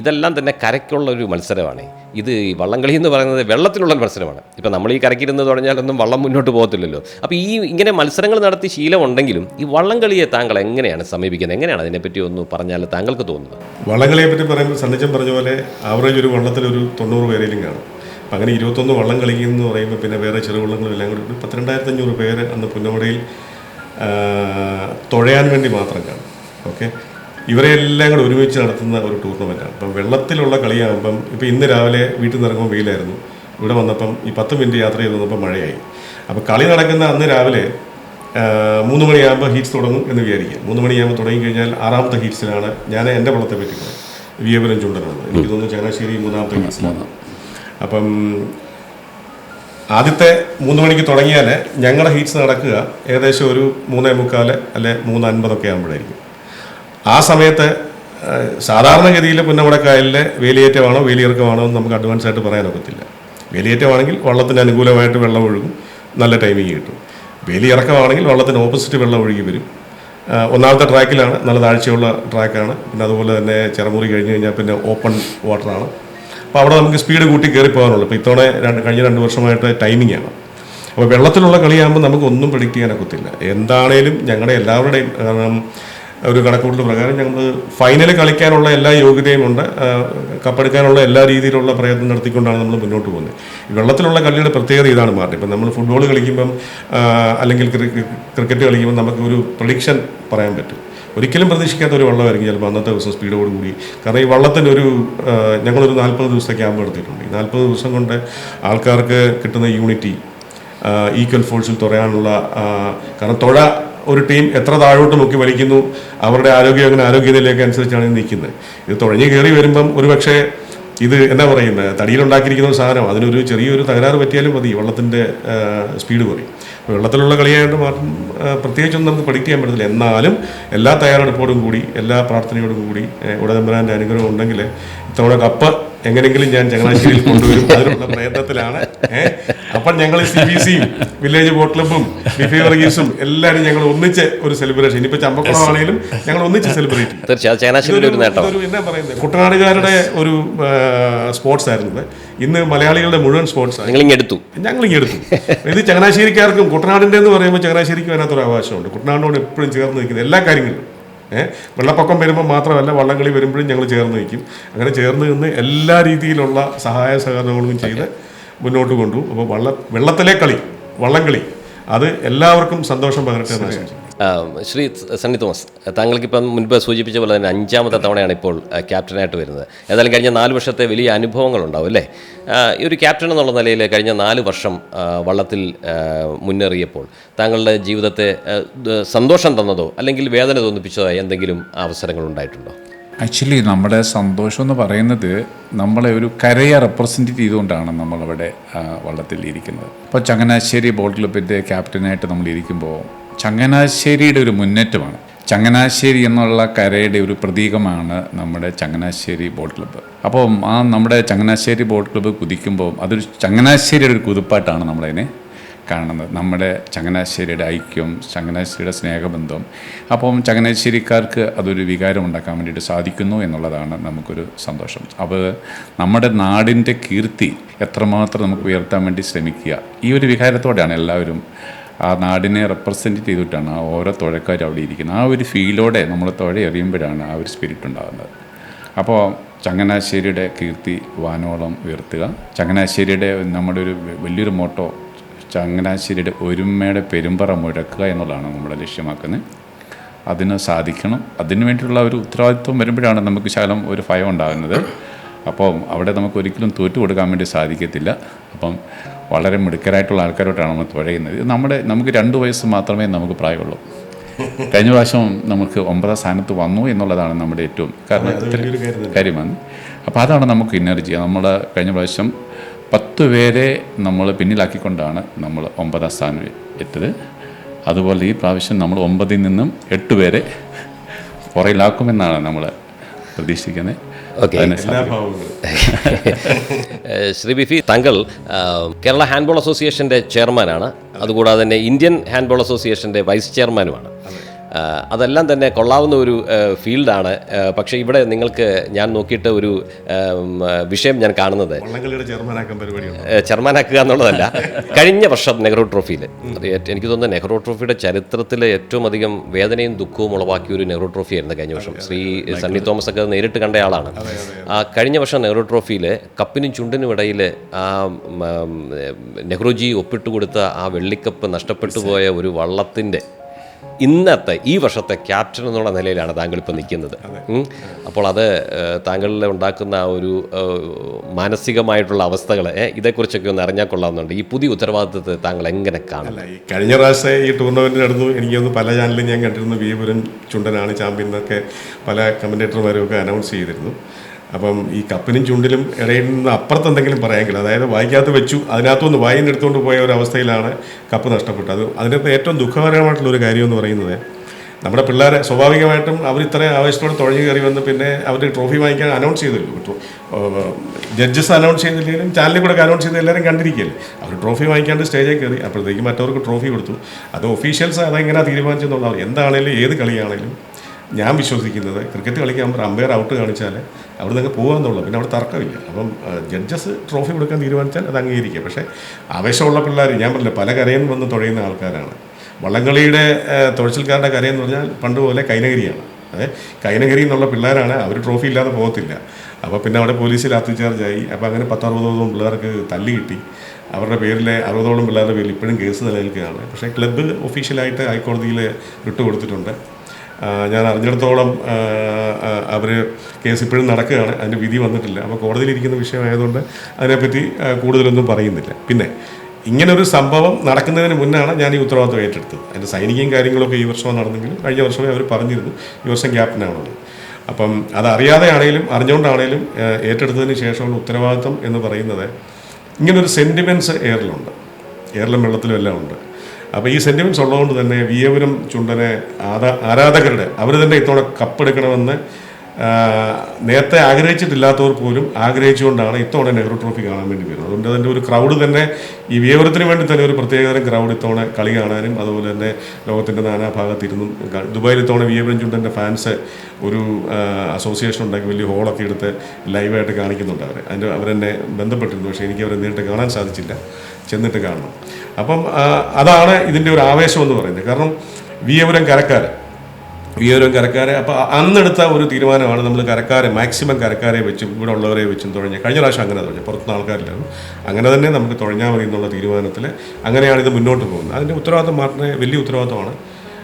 ഇതെല്ലാം തന്നെ കരയ്ക്കുള്ള ഒരു മത്സരമാണ്. ഇത് ഈ വള്ളംകളി എന്ന് പറയുന്നത് വെള്ളത്തിലുള്ള മത്സരമാണ്. ഇപ്പോൾ നമ്മൾ ഈ കരയ്ക്കിരുന്ന് തുടങ്ങിയാലൊന്നും വള്ളം മുന്നോട്ട് പോകത്തില്ലല്ലോ. അപ്പോൾ ഇങ്ങനെ മത്സരങ്ങൾ നടത്തി ശീലമുണ്ടെങ്കിലും ഈ വള്ളംകളിയെ താങ്കൾ എങ്ങനെയാണ് സമീപിക്കുന്നത്? എങ്ങനെയാണ് അതിനെപ്പറ്റി ഒന്ന് പറഞ്ഞാൽ താങ്കൾക്ക് തോന്നുന്നത്? വള്ളംകളിയെ പറ്റി പറയുമ്പോൾ സണ്ണിച്ചൻ പറഞ്ഞ പോലെ ആവറേജ് ഒരു വള്ളത്തിലൊരു 90 പേരെങ്കിലും കാണും. അപ്പം അങ്ങനെ 21 വള്ളം കളിക്കുന്നു പറയുമ്പോൾ പിന്നെ വേറെ ചെറുവള്ളങ്ങളും എല്ലാം കൂടി 12,500 പേര് അന്ന് പുന്നമടയിൽ തുഴയാൻ വേണ്ടി മാത്രം കാണും. ഓക്കെ, ഇവരെ എല്ലാം കൂടെ ഒരുമിച്ച് നടത്തുന്ന ഒരു ടൂർണമെൻറ്റാണ്. അപ്പം വെള്ളത്തിലുള്ള കളിയാകുമ്പം ഇപ്പോൾ ഇന്ന് രാവിലെ വീട്ടിൽ നിന്ന് ഇറങ്ങുമ്പോൾ വെയിലായിരുന്നു, ഇവിടെ വന്നപ്പം ഈ 10 മിനിറ്റ് യാത്ര ചെയ്ത് വന്നപ്പോൾ മഴയായി. അപ്പോൾ കളി നടക്കുന്ന അന്ന് രാവിലെ 3 മണിയാകുമ്പോൾ ഹീറ്റ്സ് തുടങ്ങും എന്ന് വിചാരിക്കുക. 3 മണിയാകുമ്പോൾ തുടങ്ങിക്കഴിഞ്ഞാൽ 6ാമത്തെ ഹീറ്റ്സിലാണ് ഞാൻ എൻ്റെ വള്ളത്തെ പറ്റി പറയുന്നത്, വിയപുരം ചുണ്ടനാണ്. എനിക്ക് തോന്നുന്നു ചങ്ങനാശ്ശേരി 3ാമത്തെ ഹീറ്റ്സിലാണ്. അപ്പം ആദ്യത്തെ 3 മണിക്ക് തുടങ്ങിയാൽ ഞങ്ങളുടെ ഹീറ്റ്സ് നടക്കുക ഏകദേശം ഒരു 3:45 അല്ലെ 3:50 ആകുമ്പോഴായിരിക്കും. ആ സമയത്ത് സാധാരണഗതിയിൽ പുന്നമടക്കായലിലെ വേലിയേറ്റമാണോ വേലിയിറക്കമാണോ എന്ന് നമുക്ക് അഡ്വാൻസ് ആയിട്ട് പറയാനൊക്കത്തില്ല. വേലിയേറ്റമാണെങ്കിൽ വള്ളത്തിന് അനുകൂലമായിട്ട് വെള്ളം ഒഴുകും, നല്ല ടൈമിങ് കിട്ടും. വേലിയിറക്കമാണെങ്കിൽ വള്ളത്തിന് ഓപ്പോസിറ്റ് വെള്ളം ഒഴുകി വരും. 1ാമത്തെ ട്രാക്കിലാണ്, നല്ല താഴ്ചയുള്ള ട്രാക്കാണ്. പിന്നെ അതുപോലെ തന്നെ ചിറമുറി കഴിഞ്ഞ് കഴിഞ്ഞാൽ പിന്നെ ഓപ്പൺ വാട്ടറാണ്. അപ്പോൾ അവിടെ നമുക്ക് സ്പീഡ് കൂട്ടി കയറി പോകാനുള്ളൂ. ഇപ്പോൾ ഇത്തവണ കഴിഞ്ഞ 2 വർഷമായിട്ട് ടൈമിംഗ് ആണ്. അപ്പോൾ വെള്ളത്തിലുള്ള കളിയാകുമ്പോൾ നമുക്ക് ഒന്നും പ്രെഡിക്റ്റ് ചെയ്യാനൊക്കത്തില്ല. എന്താണേലും ഞങ്ങളുടെ എല്ലാവരുടെയും, കാരണം ഒരു കണക്കുകൂട്ടൽ പ്രകാരം ഞങ്ങൾ ഫൈനൽ കളിക്കാനുള്ള എല്ലാ യോഗ്യതയും ഉണ്ട്. കപ്പെടുക്കാനുള്ള എല്ലാ രീതിയിലുള്ള പ്രയത്നം നടത്തിക്കൊണ്ടാണ് നമ്മൾ മുന്നോട്ട് പോകുന്നത്. ഈ വെള്ളത്തിലുള്ള കളിയുടെ പ്രത്യേകത ഇതാണ് മാർട്ടിൻ. ഇപ്പം നമ്മൾ ഫുട്ബോൾ കളിക്കുമ്പം അല്ലെങ്കിൽ ക്രിക്കറ്റ് കളിക്കുമ്പോൾ നമുക്ക് ഒരു പ്രഡിക്ഷൻ പറയാൻ പറ്റും. ഒരിക്കലും പ്രതീക്ഷിക്കാത്ത ഒരു വെള്ളമായിരിക്കും ചിലപ്പോൾ അന്നത്തെ ദിവസം സ്പീഡോടുകൂടി. കാരണം ഈ വള്ളത്തിനൊരു ഞങ്ങളൊരു 40 ദിവസത്തെ ക്യാമ്പ് നടത്തിയിട്ടുണ്ട്. ഈ 40 ദിവസം കൊണ്ട് ആൾക്കാർക്ക് കിട്ടുന്ന യൂണിറ്റി, ഈക്വൽ ഫോഴ്സിൽ തുഴയാനുള്ള, കാരണം തുഴ ഒരു ടീം എത്ര താഴോട്ട് നോക്കി വലിക്കുന്നു, അവരുടെ ആരോഗ്യം അങ്ങനെ ആരോഗ്യനിലയൊക്കെ അനുസരിച്ചാണ് ഇത് നിൽക്കുന്നത്. ഇത് തുഴഞ്ഞ് കയറി വരുമ്പം ഒരു പക്ഷേ ഇത് എന്നാ പറയുന്നത്, തടിയിലുണ്ടാക്കിയിരിക്കുന്ന ഒരു സാധനം, അതിനൊരു ചെറിയൊരു തകരാറ് പറ്റിയാലും മതി, വെള്ളത്തിൻ്റെ സ്പീഡ് കുറയും. വെള്ളത്തിലുള്ള കളിയായിട്ട് മാത്രം പ്രത്യേകിച്ചൊന്നും നമുക്ക് പ്രഡിക്റ്റ് ചെയ്യാൻ പറ്റത്തില്ല. എന്നാലും എല്ലാ തയ്യാറെടുപ്പോടും കൂടി, എല്ലാ പ്രാർത്ഥനയോടും കൂടി ഉടതമ്പരാൻ്റെ അനുഗ്രഹം ഉണ്ടെങ്കിൽ ഇത്തവണ കപ്പ് എങ്ങനെയെങ്കിലും ഞാൻ ചങ്ങനാശ്ശേരിയിൽ കൊണ്ടുവരും. അതിനുള്ള പ്രയത്നത്തിലാണ്. അപ്പം ഞങ്ങൾ CBCയും വില്ലേജ് ബോട്ട് ക്ലബ്ബും ബിഫി വർഗീസും എല്ലാവരും ഞങ്ങൾ ഒന്നിച്ച് ഒരു സെലിബ്രേഷൻ, ഇനിയിപ്പോൾ ചമ്പക്കുളമാണെങ്കിലും ഞങ്ങൾ ഒന്നിച്ച് സെലിബ്രേറ്റ് ചെയ്യും. എന്നാ പറയുന്നത്, കുട്ടനാടുകാരുടെ ഒരു സ്പോർട്സ് ആയിരുന്നു. ഇന്ന് മലയാളികളുടെ മുഴുവൻ സ്പോർട്സ് ഞങ്ങളിങ്ങെടുത്തു. ഇത് ചങ്ങനാശ്ശേരിക്കാർക്കും കുട്ടനാടിൻ്റെ എന്ന് പറയുമ്പോൾ ചങ്ങനാശ്ശേരിക്ക് അതിനകത്തൊരു അവകാശമുണ്ട്. കുട്ടനാടിനോട് എപ്പോഴും ചേർന്ന് നിൽക്കുന്നത് എല്ലാ കാര്യങ്ങളിലും. വെള്ളപ്പൊക്കം വരുമ്പോൾ മാത്രമല്ല, വള്ളംകളി വരുമ്പോഴും ഞങ്ങൾ ചേർന്ന് നിൽക്കും. അങ്ങനെ ചേർന്ന് നിന്ന് എല്ലാ രീതിയിലുള്ള സഹായ സഹകരണങ്ങളും ചെയ്ത് മുന്നോട്ട് കൊണ്ടുപോകും. അപ്പോൾ വെള്ളത്തിലെ കളി, വള്ളംകളി, അത് എല്ലാവർക്കും സന്തോഷം പകരട്ടെ എന്ന് ആശംസിക്കുന്നു. ശ്രീ സണ്ണി തോമസ്, താങ്കൾക്കിപ്പം മുൻപ് സൂചിപ്പിച്ച പോലെ തന്നെ 5ാമത്തെ തവണയാണ് ഇപ്പോൾ ക്യാപ്റ്റനായിട്ട് വരുന്നത്. ഏതായാലും കഴിഞ്ഞ 4 വർഷത്തെ വലിയ അനുഭവങ്ങളുണ്ടാവും അല്ലേ? ഈ ഒരു ക്യാപ്റ്റൻ എന്നുള്ള നിലയിൽ കഴിഞ്ഞ 4 വർഷം വള്ളത്തിൽ മുന്നേറിയപ്പോൾ താങ്കളുടെ ജീവിതത്തെ സന്തോഷം തന്നതോ അല്ലെങ്കിൽ വേദന തോന്നിപ്പിച്ചതോ എന്തെങ്കിലും അവസരങ്ങൾ ഉണ്ടായിട്ടുണ്ടോ? ആക്ച്വലി നമ്മുടെ സന്തോഷം എന്ന് പറയുന്നത് നമ്മളെ ഒരു കരയെ റെപ്രസെൻറ്റ് ചെയ്തുകൊണ്ടാണ് നമ്മളവിടെ വള്ളത്തിൽ ഇരിക്കുന്നത്. ഇപ്പോൾ ചങ്ങനാശ്ശേരി ബോട്ട് ക്ലബിൻ്റെ ക്യാപ്റ്റനായിട്ട് നമ്മൾ ഇരിക്കുമ്പോൾ ചങ്ങനാശ്ശേരിയുടെ ഒരു മുന്നേറ്റമാണ്. ചങ്ങനാശ്ശേരി എന്നുള്ള കരയുടെ ഒരു പ്രതീകമാണ് നമ്മുടെ ചങ്ങനാശ്ശേരി ബോട്ട് ക്ലബ്ബ്. അപ്പോൾ നമ്മുടെ ചങ്ങനാശ്ശേരി ബോട്ട് ക്ലബ്ബ് കുതിക്കുമ്പോൾ അതൊരു ചങ്ങനാശ്ശേരിയുടെ ഒരു കുതിപ്പായിട്ടാണ് നമ്മളതിനെ കാണുന്നത്. നമ്മുടെ ചങ്ങനാശ്ശേരിയുടെ ഐക്യം, ചങ്ങനാശ്ശേരിയുടെ സ്നേഹബന്ധം. അപ്പം ചങ്ങനാശ്ശേരിക്കാർക്ക് അതൊരു വികാരം ഉണ്ടാക്കാൻ വേണ്ടിയിട്ട് സാധിക്കുന്നു എന്നുള്ളതാണ് നമുക്കൊരു സന്തോഷം. അപ്പോൾ നമ്മുടെ നാടിൻ്റെ കീർത്തി എത്രമാത്രം നമുക്ക് ഉയർത്താൻ വേണ്ടി ശ്രമിക്കുക, ഈ ഒരു വികാരത്തോടെയാണ് എല്ലാവരും ആ നാടിനെ റെപ്രസെൻറ്റ് ചെയ്തിട്ടാണ് ആ ഓരോ തുഴക്കാരും അവിടെ ഇരിക്കുന്നത്. ആ ഒരു ഫീലോടെ നമ്മൾ തുഴ എറിയുമ്പോഴാണ് ആ ഒരു സ്പിരിറ്റ് ഉണ്ടാകുന്നത്. അപ്പോൾ ചങ്ങനാശ്ശേരിയുടെ കീർത്തി വാനോളം ഉയർത്തുക. ചങ്ങനാശ്ശേരിയുടെ നമ്മുടെ ഒരു വലിയൊരു മോട്ടോ ചങ്ങനാശ്ശേരിയുടെ ഒരുമയുടെ പെരുമ്പറ മുഴക്കുക എന്നുള്ളതാണ് നമ്മുടെ ലക്ഷ്യമാക്കുന്നത്. അതിന് സാധിക്കണം. അതിനു വേണ്ടിയിട്ടുള്ള ഒരു ഉത്തരവാദിത്വം വരുമ്പോഴാണ് നമുക്ക് ശകലം ഒരു ഭയം ഉണ്ടാകുന്നത്. അപ്പം അവിടെ നമുക്ക് ഒരിക്കലും തോറ്റു കൊടുക്കാൻ വേണ്ടി സാധിക്കത്തില്ല. അപ്പം വളരെ മിടുക്കരായിട്ടുള്ള ആൾക്കാരോട്ടാണ് നമ്മൾ തുഴയുന്നത്. നമുക്ക് 2 വയസ്സ് മാത്രമേ നമുക്ക് പ്രായമുള്ളൂ. കഴിഞ്ഞ പ്രാവശ്യം നമുക്ക് 9ാം സ്ഥാനത്ത് വന്നു എന്നുള്ളതാണ് നമ്മുടെ ഏറ്റവും കാര്യമാണ്. അപ്പോൾ അതാണ് നമുക്ക് എനർജി. നമ്മൾ കഴിഞ്ഞ പ്രാവശ്യം 10 പേരെ നമ്മൾ പിന്നിലാക്കിക്കൊണ്ടാണ് നമ്മൾ 9ാം സ്ഥാനം എത്തത്. അതുപോലെ ഈ പ്രാവശ്യം നമ്മൾ 9ൽ നിന്നും 8 പേരെ പുറയിലാക്കുമെന്നാണ് നമ്മൾ പ്രതീക്ഷിക്കുന്നത്. ശ്രീ ബിഫി, താങ്കൾ കേരള ഹാൻഡ്ബോൾ അസോസിയേഷൻ്റെ ചെയർമാനാണ്. അതുകൂടാതെ തന്നെ ഇന്ത്യൻ ഹാൻഡ്ബോൾ അസോസിയേഷൻ്റെ വൈസ് ചെയർമാനുമാണ്. അതെല്ലാം തന്നെ കൊള്ളാവുന്ന ഒരു ഫീൽഡാണ്. പക്ഷേ ഇവിടെ നിങ്ങൾക്ക് ഞാൻ നോക്കിയിട്ട് ഒരു വിഷയം ഞാൻ കാണുന്നത് ചെയർമാനാക്കുക എന്നുള്ളതല്ല. കഴിഞ്ഞ വർഷം നെഹ്റു ട്രോഫിയിൽ, അത് എനിക്ക് തോന്നുന്നു നെഹ്റു ട്രോഫിയുടെ ചരിത്രത്തിൽ ഏറ്റവും അധികം വേദനയും ദുഃഖവും ഉളവാക്കിയ ഒരു നെഹ്റു ട്രോഫി ആയിരുന്നു കഴിഞ്ഞ വർഷം. ശ്രീ സണ്ണി തോമസ് ഒക്കെ നേരിട്ട് കണ്ട ആളാണ്. കഴിഞ്ഞ വർഷം നെഹ്റു ട്രോഫിയിൽ കപ്പിനും ചുണ്ടിനും ഇടയിൽ ആ നെഹ്റുജി ഒപ്പിട്ട് കൊടുത്ത ആ വെള്ളിക്കപ്പ് നഷ്ടപ്പെട്ടു പോയ ഒരു വള്ളത്തിൻ്റെ ഇന്നത്തെ ഈ വർഷത്തെ ക്യാപ്റ്റൻ എന്നുള്ള നിലയിലാണ് താങ്കൾ ഇപ്പോൾ നിൽക്കുന്നത്. അപ്പോൾ അത് താങ്കളിൽ ഉണ്ടാക്കുന്ന ഒരു മാനസികമായിട്ടുള്ള അവസ്ഥകൾ ഇതേക്കുറിച്ചൊക്കെ ഒന്ന് അറിഞ്ഞാൽ കൊള്ളാവുന്നുണ്ട്. ഈ പുതിയ ഉത്തരവാദിത്തത്തെ താങ്കൾ എങ്ങനെ കാണും? കഴിഞ്ഞ പ്രാവശ്യം ഈ ടൂർണമെൻറ്റ് നടന്നു. എനിക്കൊന്ന് പല ചാനലിലും ഞാൻ കണ്ടിരുന്നു വിപുരൻ ചുണ്ടനാണ് ചാമ്പ്യൻ എന്നൊക്കെ പല കമൻറ്റേറ്റർമാരും ഒക്കെ അനൗൺസ് ചെയ്തിരുന്നു. അപ്പം ഈ കപ്പിനും ചുണ്ടിലും ഇടയിൽ നിന്ന് അപ്പുറത്ത് എന്തെങ്കിലും പറയാമെങ്കിൽ, അതായത് വായിക്കകത്ത് വെച്ചു അതിനകത്തുനിന്ന് വായിന്ന് എടുത്തുകൊണ്ട് പോയ ഒരു അവസ്ഥയിലാണ് കപ്പ് നഷ്ടപ്പെട്ടത്. അതിനകത്ത് ഏറ്റവും ദുഃഖകരമായിട്ടുള്ളൊരു കാര്യം എന്ന് പറയുന്നത്, നമ്മുടെ പിള്ളേരെ സ്വാഭാവികമായിട്ടും അവർ ഇത്ര ആവേശത്തോടെ തുഴഞ്ഞു കയറി വന്ന് പിന്നെ അവർ ട്രോഫി വാങ്ങിക്കാൻ അനൗൺസ് ചെയ്തില്ലല്ലോ. ജഡ്ജസ് അനൗൺസ് ചെയ്തില്ലെങ്കിലും ചാനലിൽ കൂടെ അനൗൺസ് ചെയ്ത് എല്ലാവരും കണ്ടിരിക്കുകയല്ലേ. അവർ ട്രോഫി വാങ്ങിക്കാണ്ട് സ്റ്റേജിൽ കയറി അപ്പോഴത്തേക്കും മറ്റവർക്ക് ട്രോഫി കൊടുത്തു. അത് ഒഫീഷ്യൽസ് അതെങ്ങനെയാണ് തീരുമാനിച്ചെന്നുള്ളത്. എന്താണേലും ഏത് കളിയാണേലും ഞാൻ വിശ്വസിക്കുന്നത് ക്രിക്കറ്റ് കളിക്കുമ്പോൾ അമ്പയർ ഔട്ട് കാണിച്ചാൽ അവിടെ നിന്ന് പോകാമെന്നുള്ളൂ, പിന്നെ അവിടെ തർക്കമില്ല. അപ്പം ജഡ്ജസ് ട്രോഫി കൊടുക്കാൻ തീരുമാനിച്ചാൽ അത് അംഗീകരിക്കുക. പക്ഷേ ആവേശമുള്ള പിള്ളേർ, ഞാൻ പറഞ്ഞില്ല, പല കരയിൽ നിന്ന് വന്ന് തുഴയുന്ന ആൾക്കാരാണ്. വള്ളംകളിയുടെ തുഴച്ചിൽക്കാരുടെ കരയെന്ന് പറഞ്ഞാൽ പണ്ട് പോലെ കൈനഗിരിയാണ്. അതായത് കൈനഗരി എന്നുള്ള പിള്ളേരാണ്, അവർ ട്രോഫി ഇല്ലാതെ പോകത്തില്ല. അപ്പോൾ പിന്നെ അവിടെ പോലീസിൽ ലാത്തി ചാർജായി. അപ്പോൾ അങ്ങനെ 10-60 പിള്ളേർക്ക് തല്ലി കിട്ടി. അവരുടെ പേരിൽ 60 പിള്ളേരുടെ പേരിൽ ഇപ്പോഴും കേസ് നിലനിൽക്കുകയാണ്. പക്ഷേ ക്ലബ്ബ് ഒഫീഷ്യലായിട്ട് ഹൈക്കോടതിയിൽ റിട്ട് കൊടുത്തിട്ടുണ്ട്. ഞാൻ അറിഞ്ഞിടത്തോളം അവർ കേസ് ഇപ്പോഴും നടക്കുകയാണ്, അതിൻ്റെ വിധി വന്നിട്ടില്ല. അപ്പോൾ കോടതിയിലിരിക്കുന്ന വിഷയമായതുകൊണ്ട് അതിനെപ്പറ്റി കൂടുതലൊന്നും പറയുന്നില്ല. പിന്നെ ഇങ്ങനൊരു സംഭവം നടക്കുന്നതിന് മുന്നാണ് ഞാൻ ഈ ഉത്തരവാദിത്വം ഏറ്റെടുത്തത്. അതിൻ്റെ സൈനികയും കാര്യങ്ങളൊക്കെ ഈ വർഷമാണ് നടന്നെങ്കിലും കഴിഞ്ഞ വർഷമേ അവർ പറഞ്ഞിരുന്നു ഈ വർഷം ക്യാപ്റ്റനാണുള്ളത്. അപ്പം അതറിയാതെ ആണെങ്കിലും അറിഞ്ഞുകൊണ്ടാണേലും ഏറ്റെടുത്തതിന് ശേഷമുള്ള ഉത്തരവാദിത്വം എന്ന് പറയുന്നത് ഇങ്ങനൊരു സെൻറ്റിമെൻറ്റ്സ് എയറിലും വെള്ളത്തിലും എല്ലാം ഉണ്ട്. അപ്പോൾ ഈ സെൻറ്റിമെൻറ്റ്സ് ഉള്ളതുകൊണ്ട് തന്നെ വിയപുരം ചുണ്ടനെ ആരാധകരുടെ അവർ തന്നെ ഇത്തവണ കപ്പെടുക്കണമെന്ന് നേരത്തെ ആഗ്രഹിച്ചിട്ടില്ലാത്തവർ പോലും ആഗ്രഹിച്ചുകൊണ്ടാണ് ഇത്തവണ നെഹ്റു ട്രോഫി കാണാൻ വേണ്ടി വരുന്നത്. അതുകൊണ്ട് അതിൻ്റെ ഒരു ക്രൗഡ് തന്നെ ഈ വിയപുരത്തിന് വേണ്ടി തന്നെ ഒരു പ്രത്യേകതരം ക്രൗഡ് ഇത്തവണ കളി കാണാനും അതുപോലെ തന്നെ ലോകത്തിൻ്റെ നാനാഭാഗത്തിരുന്നും ദുബായിൽ ഇത്തവണ വിയപുരം ചുണ്ടൻ്റെ ഫാൻസ് ഒരു അസോസിയേഷൻ ഉണ്ടാക്കി വലിയ ഹോളൊക്കെ എടുത്ത് ലൈവായിട്ട് കാണിക്കുന്നുണ്ട്. അവരെന്നെ ബന്ധപ്പെട്ടിരുന്നു, പക്ഷേ എനിക്ക് അവരെ നേരിട്ട് കാണാൻ സാധിച്ചില്ല, ചെന്നിട്ട് കാണണം. അപ്പം അതാണ് ഇതിൻ്റെ ഒരു ആവേശം എന്ന് പറയുന്നത്. കാരണം വിയപുരം കരക്കാരെ അപ്പോൾ അന്നെടുത്ത ഒരു തീരുമാനമാണ് നമ്മൾ മാക്സിമം കരക്കാരെ വെച്ചും ഇവിടെ ഉള്ളവരെ വെച്ചും തുഴഞ്ഞ് കഴിഞ്ഞ പ്രാവശ്യം അങ്ങനെ തുഴഞ്ഞു, പുറത്തുനിന്ന് ആൾക്കാരില്ലായിരുന്നു, അങ്ങനെ തന്നെ നമുക്ക് തുഴഞ്ഞാൽ മതി എന്നുള്ള തീരുമാനത്തിൽ അങ്ങനെയാണ് ഇത് മുന്നോട്ട് പോകുന്നത്. അതിൻ്റെ ഉത്തരവാദിത്വം മാത്രമേ വലിയ ഉത്തരവാദിത്വമാണ്.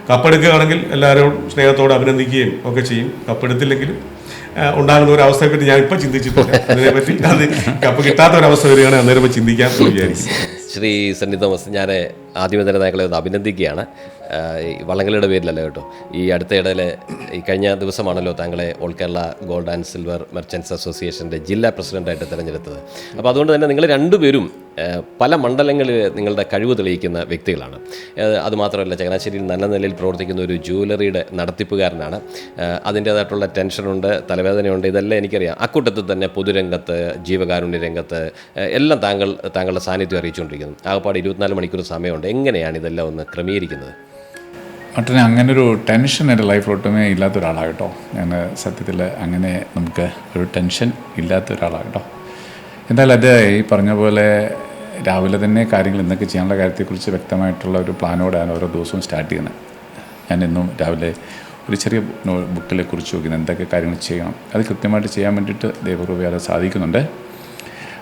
കപ്പെടുക്കുകയാണെങ്കിൽ എല്ലാവരും സ്നേഹത്തോടെ അഭിനന്ദിക്കുകയും ഒക്കെ ചെയ്യും. കപ്പെടുത്തില്ലെങ്കിലും ഉണ്ടാകുന്ന ഒരു അവസ്ഥയെപ്പറ്റി ഞാൻ ഇപ്പോൾ ചിന്തിച്ചിട്ടില്ല. അതിനെപ്പറ്റി അത് കപ്പ് കിട്ടാത്ത ഒരവസ്ഥ വരികയാണെങ്കിൽ അന്നേരം ചിന്തിക്കാം എന്ന് വിചാരിക്കും. ശ്രീ സണ്ണി തോമസ്, ഞാൻ ആദ്യമേ തന്നെ താങ്കളെ ഒന്ന് അഭിനന്ദിക്കുകയാണ്. വള്ളംകളിയുടെ പേരിലല്ല കേട്ടോ. ഈ അടുത്തയിടയിൽ ഈ കഴിഞ്ഞ ദിവസമാണല്ലോ താങ്കളെ all Kerala gold and silver merchants അസോസിയേഷൻ്റെ ജില്ലാ പ്രസിഡൻ്റായിട്ട് തിരഞ്ഞെടുത്തത്. അപ്പോൾ അതുകൊണ്ട് തന്നെ നിങ്ങൾ രണ്ടുപേരും പല മണ്ഡലങ്ങളിൽ നിങ്ങളുടെ കഴിവ് തെളിയിക്കുന്ന വ്യക്തികളാണ്. അതുമാത്രമല്ല, ചങ്ങനാശ്ശേരിയിൽ നല്ല നിലയിൽ പ്രവർത്തിക്കുന്ന ഒരു ജ്വല്ലറിയുടെ നടത്തിപ്പുകാരനാണ്. അതിൻ്റേതായിട്ടുള്ള ടെൻഷനുണ്ട്, തലവേദനയുണ്ട്, ഇതെല്ലാം എനിക്കറിയാം. അക്കൂട്ടത്തിൽ തന്നെ പൊതുരംഗത്ത്, ജീവകാരുണ്യ രംഗത്ത് എല്ലാം താങ്കളുടെ സാന്നിധ്യം അറിയിച്ചുകൊണ്ടിരിക്കുന്നു. ആകപ്പാട് 24 മണിക്കൂർ സമയമുണ്ട്. എങ്ങനെയാണ് ഇതെല്ലാം ഒന്ന് ക്രമീകരിക്കുന്നത്? മറ്റേ അങ്ങനൊരു ടെൻഷൻ എൻ്റെ ലൈഫിലൊട്ടുമേ ഇല്ലാത്ത ഒരാളാണ് കേട്ടോ. ഞാൻ സത്യത്തിൽ അങ്ങനെ നമുക്ക് ഒരു ടെൻഷൻ ഇല്ലാത്ത ഒരാളാണ് കേട്ടോ. എന്തായാലും അത് ഈ പറഞ്ഞ പോലെ രാവിലെ തന്നെ കാര്യങ്ങൾ എന്തൊക്കെ ചെയ്യാനുള്ള കാര്യത്തെക്കുറിച്ച് വ്യക്തമായിട്ടുള്ള ഒരു പ്ലാനോടെയാണ് ഓരോ ദിവസവും സ്റ്റാർട്ട് ചെയ്യുന്നത്. ഞാൻ എന്നും രാവിലെ ഒരു ചെറിയ ബുക്കിലെ കുറിച്ച് നോക്കുന്നത് എന്തൊക്കെ കാര്യങ്ങൾ ചെയ്യണം, അത് കൃത്യമായിട്ട് ചെയ്യാൻ വേണ്ടിയിട്ട് ദൈവകൃപയാൽ സാധിക്കുന്നുണ്ട്.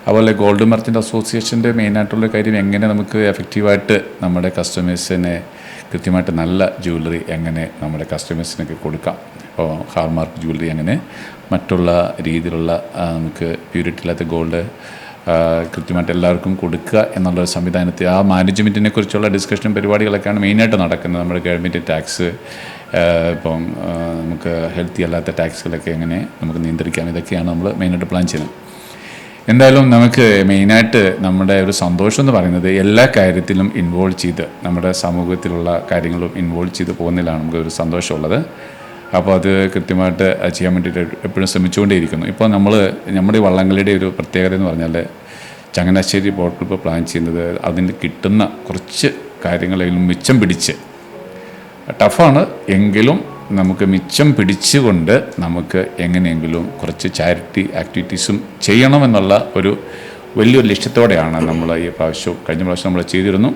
അതുപോലെ ഗോൾഡ് മെർച്ചൻ്റ് അസോസിയേഷൻ്റെ മെയിനായിട്ടുള്ള കാര്യം എങ്ങനെ നമുക്ക് എഫക്റ്റീവായിട്ട് നമ്മുടെ കസ്റ്റമേഴ്സിനെ കൃത്യമായിട്ട് നല്ല ജ്വല്ലറി എങ്ങനെ നമ്മുടെ കസ്റ്റമേഴ്സിനൊക്കെ കൊടുക്കാം. ഇപ്പോൾ ഹാൾമാർക്ക് ജ്വല്ലറി എങ്ങനെ മറ്റുള്ള രീതിയിലുള്ള നമുക്ക് പ്യൂരിറ്റി ഇല്ലാത്ത ഗോൾഡ് കൃത്യമായിട്ട് എല്ലാവർക്കും കൊടുക്കുക എന്നുള്ളൊരു സംവിധാനത്തെ ആ മാനേജ്മെൻറ്റിനെ കുറിച്ചുള്ള ഡിസ്കഷനും പരിപാടികളൊക്കെയാണ് മെയിനായിട്ട് നടക്കുന്നത്. നമ്മുടെ ഗവൺമെൻറ് ടാക്സ്, ഇപ്പം നമുക്ക് ഹെൽത്തി അല്ലാത്ത ടാക്സുകളൊക്കെ എങ്ങനെ നമുക്ക് നിയന്ത്രിക്കാം, ഇതൊക്കെയാണ് നമ്മൾ മെയിനായിട്ട് പ്ലാൻ ചെയ്യുന്നത്. എന്തായാലും നമുക്ക് മെയിനായിട്ട് നമ്മുടെ ഒരു സന്തോഷം എന്ന് പറയുന്നത് എല്ലാ കാര്യത്തിലും ഇൻവോൾവ് ചെയ്ത് നമ്മുടെ സമൂഹത്തിലുള്ള കാര്യങ്ങളും ഇൻവോൾവ് ചെയ്ത് പോകുന്നതിലാണ് നമുക്കൊരു സന്തോഷമുള്ളത്. അപ്പോൾ അത് കൃത്യമായിട്ട് ചെയ്യാൻ വേണ്ടിയിട്ട് എപ്പോഴും ശ്രമിച്ചുകൊണ്ടേയിരിക്കുന്നു. ഇപ്പോൾ നമ്മുടെ വള്ളംകളിയുടെ ഒരു പ്രത്യേകത എന്ന് പറഞ്ഞാൽ ചങ്ങനാശ്ശേരി ബോട്ട് ക്ലബ്ബ് പ്ലാൻ ചെയ്യുന്നത് അതിന് കിട്ടുന്ന കുറച്ച് കാര്യങ്ങളെങ്കിലും മിച്ചം പിടിച്ച്, ടഫാണ് എങ്കിലും നമുക്ക് മിച്ചം പിടിച്ചുകൊണ്ട് നമുക്ക് എങ്ങനെയെങ്കിലും കുറച്ച് ചാരിറ്റി ആക്ടിവിറ്റീസും ചെയ്യണമെന്നുള്ള ഒരു വലിയൊരു ലക്ഷ്യത്തോടെയാണ് നമ്മൾ ഈ കഴിഞ്ഞ പ്രാവശ്യം നമ്മൾ ചെയ്തിരുന്നു.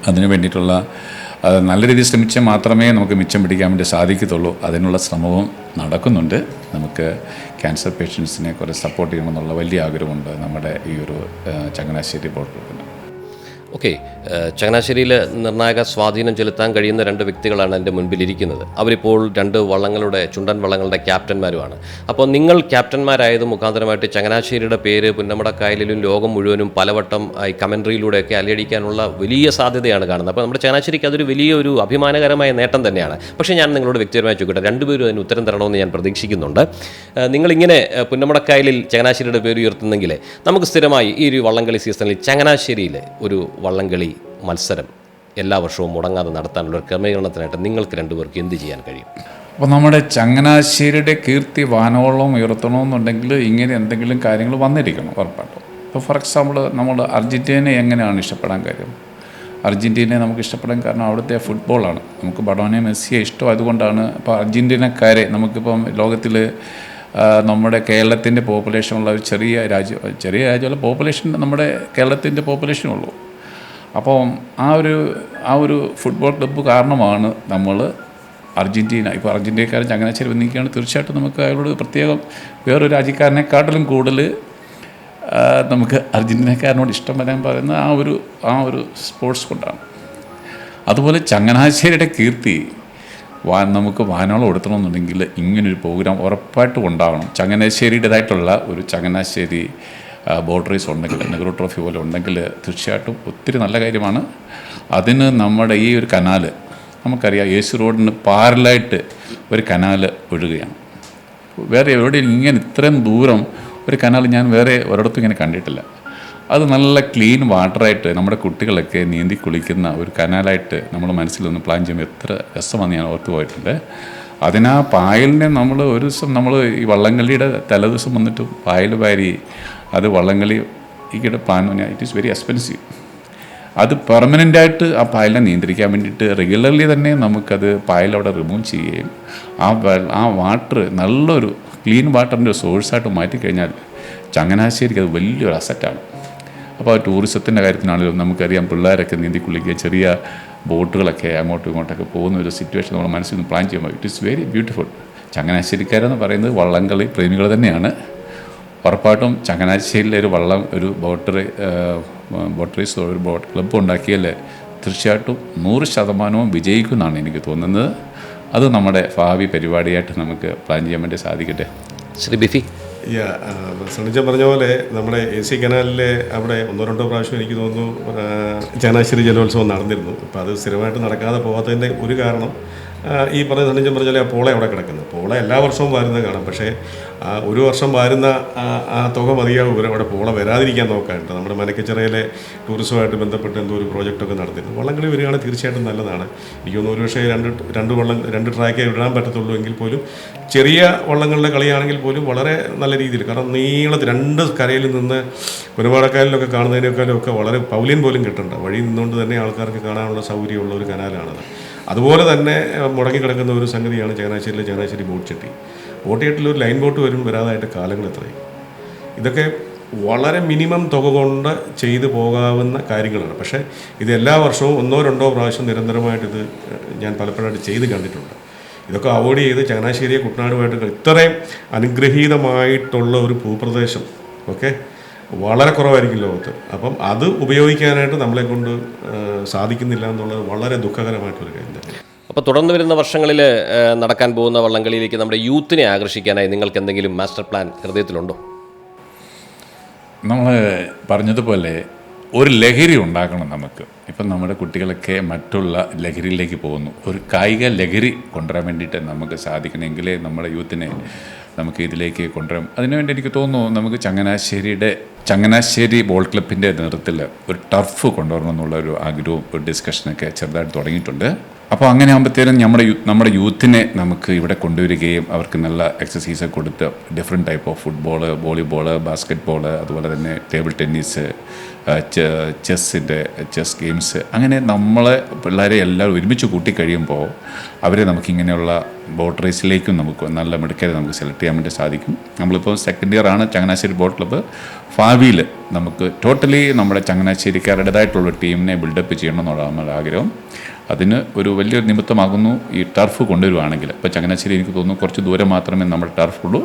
അതിനു വേണ്ടിയിട്ടുള്ള നല്ല രീതിയിൽ ശ്രമിച്ചാൽ മാത്രമേ നമുക്ക് മിച്ചം പിടിക്കാൻ വേണ്ടി സാധിക്കത്തുള്ളൂ. അതിനുള്ള ശ്രമവും നടക്കുന്നുണ്ട്. നമുക്ക് ക്യാൻസർ പേഷ്യൻസിനെ കുറേ സപ്പോർട്ട് ചെയ്യണമെന്നുള്ള വലിയ ആഗ്രഹമുണ്ട് നമ്മുടെ ഈ ഒരു ചങ്ങനാശ്ശേരി ബോട്ട് ക്ലബ്ബിന്. ഓക്കെ, ചങ്ങനാശ്ശേരിയിൽ നിർണായക സ്വാധീനം ചെലുത്താൻ കഴിയുന്ന 2 വ്യക്തികളാണ് എൻ്റെ മുൻപിലിരിക്കുന്നത്. അവരിപ്പോൾ 2 വള്ളങ്ങളുടെ ചുണ്ടൻ വള്ളങ്ങളുടെ ക്യാപ്റ്റന്മാരുമാണ്. അപ്പോൾ നിങ്ങൾ ക്യാപ്റ്റന്മാരായത് മുഖാന്തരമായിട്ട് ചങ്ങനാശ്ശേരിയുടെ പേര് പുന്നമടക്കായലിലും ലോകം മുഴുവനും പലവട്ടം ഈ കമൻട്രിയിലൂടെയൊക്കെ അലയടിക്കാനുള്ള വലിയ സാധ്യതയാണ് കാണുന്നത്. അപ്പോൾ നമ്മുടെ ചങ്ങനാശ്ശേരിക്ക് അതൊരു വലിയൊരു അഭിമാനകരമായ നേട്ടം തന്നെയാണ്. പക്ഷേ ഞാൻ നിങ്ങളോട് വ്യക്തിപരമായി ചോദിക്കട്ടെ, 2 പേരും അതിന് ഉത്തരം തരണമെന്ന് ഞാൻ പ്രതീക്ഷിക്കുന്നുണ്ട്. നിങ്ങളിങ്ങനെ പുന്നമടക്കായലിൽ ചങ്ങനാശ്ശേരിയുടെ പേര് ഉയർത്തുന്നെങ്കിൽ നമുക്ക് സ്ഥിരമായി ഈ ഒരു വള്ളംകളി സീസണിൽ ചങ്ങനാശ്ശേരിയിൽ ഒരു വള്ളംകളി മത്സരം എല്ലാ വർഷവും മുടങ്ങാതെ നടത്താനുള്ള ഒരു ക്രമീകരണത്തിനായിട്ട് നിങ്ങൾക്ക് 2 പേർക്ക് എന്ത് ചെയ്യാൻ കഴിയും? അപ്പോൾ നമ്മുടെ ചങ്ങനാശ്ശേരിയുടെ കീർത്തി വാനോളം ഉയർത്തണമെന്നുണ്ടെങ്കിൽ ഇങ്ങനെ എന്തെങ്കിലും കാര്യങ്ങൾ വന്നിരിക്കണം ഉറപ്പായിട്ടും. ഇപ്പോൾ ഫോർ എക്സാമ്പിൾ നമ്മൾ അർജൻറ്റീനയെ എങ്ങനെയാണ് ഇഷ്ടപ്പെടാൻ കാര്യം? അർജൻറ്റീനയെ നമുക്ക് ഇഷ്ടപ്പെടാൻ കാരണം അവിടുത്തെ ഫുട്ബോളാണ്. നമുക്ക് ബഡോനെ മെസ്സിയെ ഇഷ്ടം അതുകൊണ്ടാണ്. ഇപ്പോൾ അർജൻറ്റീനക്കാരെ നമുക്കിപ്പം ലോകത്തിൽ നമ്മുടെ കേരളത്തിൻ്റെ പോപ്പുലേഷനുള്ള ഒരു ചെറിയ രാജ്യമല്ല, പോപ്പുലേഷൻ നമ്മുടെ കേരളത്തിൻ്റെ പോപ്പുലേഷനുള്ളൂ. അപ്പം ആ ഒരു ഫുട്ബോൾ ക്ലബ്ബ് കാരണമാണ് നമ്മൾ അർജൻറ്റീന, ഇപ്പോൾ അർജൻറ്റീനക്കാരൻ ചങ്ങനാശ്ശേരി വന്നിരിക്കുകയാണ്, തീർച്ചയായിട്ടും നമുക്ക് അയാളോട് പ്രത്യേകം വേറൊരു രാജ്യക്കാരനെക്കാട്ടിലും കൂടുതൽ നമുക്ക് അർജൻറ്റീനക്കാരനോട് ഇഷ്ടം വരാൻ പറയുന്ന ആ ഒരു സ്പോർട്സ് കൊണ്ടാണ്. അതുപോലെ ചങ്ങനാശ്ശേരിയുടെ കീർത്തി നമുക്ക് വാനോളം കൊടുത്തണമെന്നുണ്ടെങ്കിൽ ഇങ്ങനൊരു പ്രോഗ്രാം ഉറപ്പായിട്ടും ഉണ്ടാവണം. ചങ്ങനാശ്ശേരിയുടേതായിട്ടുള്ള ഒരു ചങ്ങനാശ്ശേരി ബോട്ട് റേസ് ഉണ്ടെങ്കിൽ, നെഹ്റു ട്രോഫി പോലെ ഉണ്ടെങ്കിൽ തീർച്ചയായിട്ടും ഒത്തിരി നല്ല കാര്യമാണ്. അതിന് നമ്മുടെ ഈ ഒരു കനാല് നമുക്കറിയാം, യേശു റോഡിന് പാരലായിട്ട് ഒരു കനാല് ഒഴുകുകയാണ്. വേറെ എവിടെയും ഇങ്ങനെ ഇത്രയും ദൂരം ഒരു കനാൽ ഞാൻ വേറെ ഒരിടത്തും ഇങ്ങനെ കണ്ടിട്ടില്ല. അത് നല്ല ക്ലീൻ വാട്ടറായിട്ട് നമ്മുടെ കുട്ടികളൊക്കെ നീന്തി കുളിക്കുന്ന ഒരു കനാലായിട്ട് നമ്മൾ മനസ്സിലൊന്ന് പ്ലാൻ ചെയ്യുമ്പോൾ എത്ര രസമാണ് ഞാൻ ഓർത്തു പോയിട്ടുണ്ട്. അതിനാ പായലിനെ നമ്മൾ ഒരു ദിവസം നമ്മൾ ഈ വള്ളംകളിയുടെ തലേദിവസം വന്നിട്ട് പായൽ വാരി അത് വള്ളംകളിയുടെ പ്ലാൻ പറഞ്ഞാൽ ഇറ്റ് ഈസ് വെരി എക്സ്പെൻസീവ്. അത് പെർമനൻ്റായിട്ട് ആ പായലിനെ നിയന്ത്രിക്കാൻ വേണ്ടിയിട്ട് റെഗുലർലി തന്നെ നമുക്കത് പായൽ അവിടെ റിമൂവ് ചെയ്യുകയും ആ വാട്ടർ നല്ലൊരു ക്ലീൻ വാട്ടറിൻ്റെ സോഴ്സായിട്ട് മാറ്റിക്കഴിഞ്ഞാൽ ചങ്ങനാശ്ശേരിക്ക് അത് വലിയൊരു അസറ്റാണ്. അപ്പോൾ ടൂറിസത്തിൻ്റെ കാര്യത്തിനാണെങ്കിലും നമുക്കറിയാം, പിള്ളേരൊക്കെ നീന്തി കുളിക്കുക, ചെറിയ ബോട്ടുകളൊക്കെ അങ്ങോട്ടും ഇങ്ങോട്ടൊക്കെ പോകുന്ന ഒരു സിറ്റുവേഷൻ നമ്മൾ മനസ്സിൽ നിന്ന് പ്ലാൻ ചെയ്യുമ്പോൾ ഇറ്റ് ഈസ് വെരി ബ്യൂട്ടിഫുൾ. ചങ്ങനാശ്ശേരിക്കാരെന്ന് പറയുന്നത് വള്ളംകളി പ്രേമികൾ തന്നെയാണ്. ഉറപ്പായിട്ടും ചങ്ങനാശ്ശേരിയിലെ ഒരു ബോട്ട് റേസ് ഒരു ബോട്ട് ക്ലബ്ബ് ഉണ്ടാക്കിയാൽ തീർച്ചയായിട്ടും 100% വിജയിക്കുമെന്നാണ് എനിക്ക് തോന്നുന്നത്. അത് നമ്മുടെ ഭാവി പരിപാടിയായിട്ട് നമുക്ക് പ്ലാൻ ചെയ്യാൻ വേണ്ടി സാധിക്കട്ടെ. ശ്രീ ബിഫി. സണിച്ച പറഞ്ഞ പോലെ നമ്മുടെ AC കനാലിലെ അവിടെ 1-2 പ്രാവശ്യം എനിക്ക് തോന്നുന്നു ചങ്ങനാശ്ശേരി ജലോത്സവം നടന്നിരുന്നു. അപ്പോൾ അത് സ്ഥിരമായിട്ട് നടക്കാതെ പോകാത്തതിൻ്റെ ഒരു കാരണം ഈ പറഞ്ഞ സണിച്ചൻ പറഞ്ഞാൽ ആ പോള അവിടെ കിടക്കുന്നത്. പോള എല്ലാ വർഷവും വാരുന്നത് കാണാം, പക്ഷേ ഒരു വർഷം വാരുന്ന ആ തുക മതിയാവും അവിടെ പോള വരാതിരിക്കാൻ നോക്കാനുണ്ട്. നമ്മുടെ മനക്കച്ചിറയിലെ ടൂറിസവുമായിട്ട് ബന്ധപ്പെട്ട് എന്തോ ഒരു പ്രോജക്റ്റൊക്കെ നടത്തിയിരുന്നു. വള്ളംകളി വരികയാണെങ്കിൽ തീർച്ചയായിട്ടും നല്ലതാണ്. എനിക്ക് തോന്നുന്നു ഒരു പക്ഷേ രണ്ട് ട്രാക്കേ വിടാൻ പറ്റത്തുള്ളൂ എങ്കിൽ പോലും ചെറിയ വള്ളങ്ങളുടെ കളിയാണെങ്കിൽ പോലും വളരെ നല്ല രീതിയിൽ, കാരണം നീളത്തിൽ 2 കരയിൽ നിന്ന് ഒരുപാടക്കായലിലൊക്കെ കാണുന്നതിനേക്കാളൊക്കെ വളരെ പൗലിയൻ പോലും കിട്ടണ്ട വഴി നിന്നുകൊണ്ട് തന്നെ ആൾക്കാർക്ക് കാണാനുള്ള സൗകര്യമുള്ള ഒരു കനാലാണത്. അതുപോലെ തന്നെ മുടങ്ങിക്കിടക്കുന്ന ഒരു സംഗതിയാണ് ചങ്ങനാശ്ശേരി ബോട്ട് ചെട്ടി. ബോട്ട് ചെട്ടിൽ ഒരു ലൈൻ ബോട്ട് വരാതായിട്ട് കാലങ്ങൾ എത്രയും. ഇതൊക്കെ വളരെ മിനിമം തുക കൊണ്ട് ചെയ്തു പോകാവുന്ന കാര്യങ്ങളാണ്. പക്ഷേ ഇത് എല്ലാ വർഷവും 1-2 പ്രാവശ്യം നിരന്തരമായിട്ടിത് ഞാൻ പലപ്പോഴായിട്ട് ചെയ്ത് കണ്ടിട്ടുണ്ട്. ഇതൊക്കെ അവോയ്ഡ് ചെയ്ത് ചങ്ങനാശ്ശേരിയെ കുട്ടനാടുമായിട്ട് ഇത്രയും അനുഗ്രഹീതമായിട്ടുള്ള ഒരു ഭൂപ്രദേശം ഒക്കെ വളരെ കുറവായിരിക്കും ലോകത്ത്. അപ്പം അത് ഉപയോഗിക്കാനായിട്ട് നമ്മളെ കൊണ്ട് സാധിക്കുന്നില്ല എന്നുള്ളത് വളരെ ദുഃഖകരമായിട്ടൊരു കാര്യം തന്നെ. അപ്പോൾ തുടർന്ന് വരുന്ന വർഷങ്ങളിൽ നടക്കാൻ പോകുന്ന വള്ളംകളിയിലേക്ക് നമ്മുടെ യൂത്തിനെ ആകർഷിക്കാനായി നിങ്ങൾക്ക് എന്തെങ്കിലും മാസ്റ്റർ പ്ലാൻ ഹൃദയത്തിലുണ്ടോ? നമ്മൾ പറഞ്ഞതുപോലെ ഒരു ലഹരി ഉണ്ടാക്കണം നമുക്ക്. ഇപ്പം നമ്മുടെ കുട്ടികളൊക്കെ മറ്റുള്ള ലഹരിയിലേക്ക് പോകുന്നു. ഒരു കായിക ലഹരി കൊണ്ടുവരാൻ വേണ്ടിയിട്ട് നമുക്ക് സാധിക്കണമെങ്കിലേ നമ്മുടെ യൂത്തിനെ നമുക്ക് ഇതിലേക്ക് കൊണ്ടുവരാം. അതിനുവേണ്ടി എനിക്ക് തോന്നുന്നു നമുക്ക് ചങ്ങനാശ്ശേരി ബോൾ ക്ലബിൻ്റെ നേതൃത്വത്തിൽ ഒരു ടർഫ് കൊണ്ടുവരണം എന്നുള്ള ഒരു ആഗ്രഹവും ഒരു ഡിസ്കഷനൊക്കെ ചെറുതായിട്ട് തുടങ്ങിയിട്ടുണ്ട്. അപ്പോൾ അങ്ങനെ ആകുമ്പോഴത്തേനും നമ്മുടെ യൂത്തിനെ നമുക്ക് ഇവിടെ കൊണ്ടുവരികയും അവർക്ക് നല്ല എക്സസൈസ് കൊടുത്ത് different type of football, volleyball, basket ball, അതുപോലെ തന്നെ ടേബിൾ ടെന്നീസ്, ചെസ് ഗെയിംസ്, അങ്ങനെ നമ്മളെ പിള്ളേരെ എല്ലാവരും ഒരുമിച്ച് കൂട്ടിക്കഴിയുമ്പോൾ അവരെ നമുക്കിങ്ങനെയുള്ള ബോട്ട് റേസിലേക്കും നമുക്ക് നല്ല മിടുക്കരെ നമുക്ക് സെലക്ട് ചെയ്യാൻ വേണ്ടി സാധിക്കും. നമ്മളിപ്പോൾ 2nd ഇയർ ആണ് ചങ്ങനാശ്ശേരി ബോട്ട് ക്ലബ്ബ്. ഭാവിയിൽ നമുക്ക് ടോട്ടലി നമ്മുടെ ചങ്ങനാശ്ശേരിക്കാരുടേതായിട്ടുള്ള ടീമിനെ ബിൽഡപ്പ് ചെയ്യണം എന്നുള്ള നമ്മുടെ ആഗ്രഹം. അതിന് ഒരു വലിയൊരു നിമിത്തമാകുന്നു ഈ ടർഫ് കൊണ്ടുവരുവാണെങ്കിൽ. ഇപ്പോൾ ചങ്ങനാശ്ശേരി എനിക്ക് തോന്നുന്നു കുറച്ച് ദൂരം മാത്രമേ നമ്മുടെ ടർഫുള്ളൂ.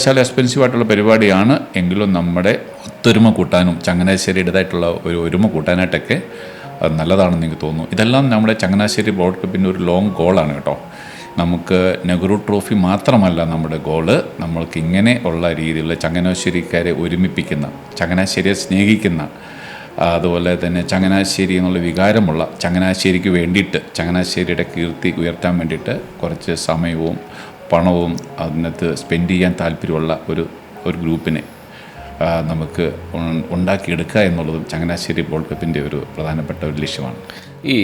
ശാല എക്സ്പെൻസീവായിട്ടുള്ള പരിപാടിയാണ് എങ്കിലും നമ്മുടെ ഒത്തൊരുമ കൂട്ടാനും ചങ്ങനാശ്ശേരിയുടേതായിട്ടുള്ള ഒരു ഒരുമ കൂട്ടാനായിട്ടൊക്കെ അത് നല്ലതാണെന്ന് എനിക്ക് തോന്നുന്നു. ഇതെല്ലാം നമ്മുടെ ചങ്ങനാശ്ശേരി ബോട്ട് ക്ലബിൻ്റെ ഒരു ലോങ് ഗോളാണ് കേട്ടോ. നമുക്ക് നെഹ്റു ട്രോഫി മാത്രമല്ല നമ്മുടെ ഗോള്. നമ്മൾക്ക് ഇങ്ങനെ ഉള്ള രീതിയിലുള്ള ചങ്ങനാശ്ശേരിക്കാരെ ഒരുമിപ്പിക്കുന്ന, ചങ്ങനാശ്ശേരിയെ സ്നേഹിക്കുന്ന, അതുപോലെ തന്നെ ചങ്ങനാശ്ശേരി എന്നുള്ള വികാരമുള്ള, ചങ്ങനാശ്ശേരിക്ക് വേണ്ടിയിട്ട് ചങ്ങനാശ്ശേരിയുടെ കീർത്തി ഉയർത്താൻ വേണ്ടിയിട്ട് കുറച്ച് സമയവും പണവും അതിനകത്ത് സ്പെൻഡ് ചെയ്യാൻ താല്പര്യമുള്ള ഒരു ഗ്രൂപ്പിനെ നമുക്ക് ഉണ്ടാക്കിയെടുക്കുക എന്നുള്ളതും ചങ്ങനാശ്ശേരി ബോൾ ക്ലബിൻ്റെ ഒരു പ്രധാനപ്പെട്ട ഒരു ലക്ഷ്യമാണ്. ഈ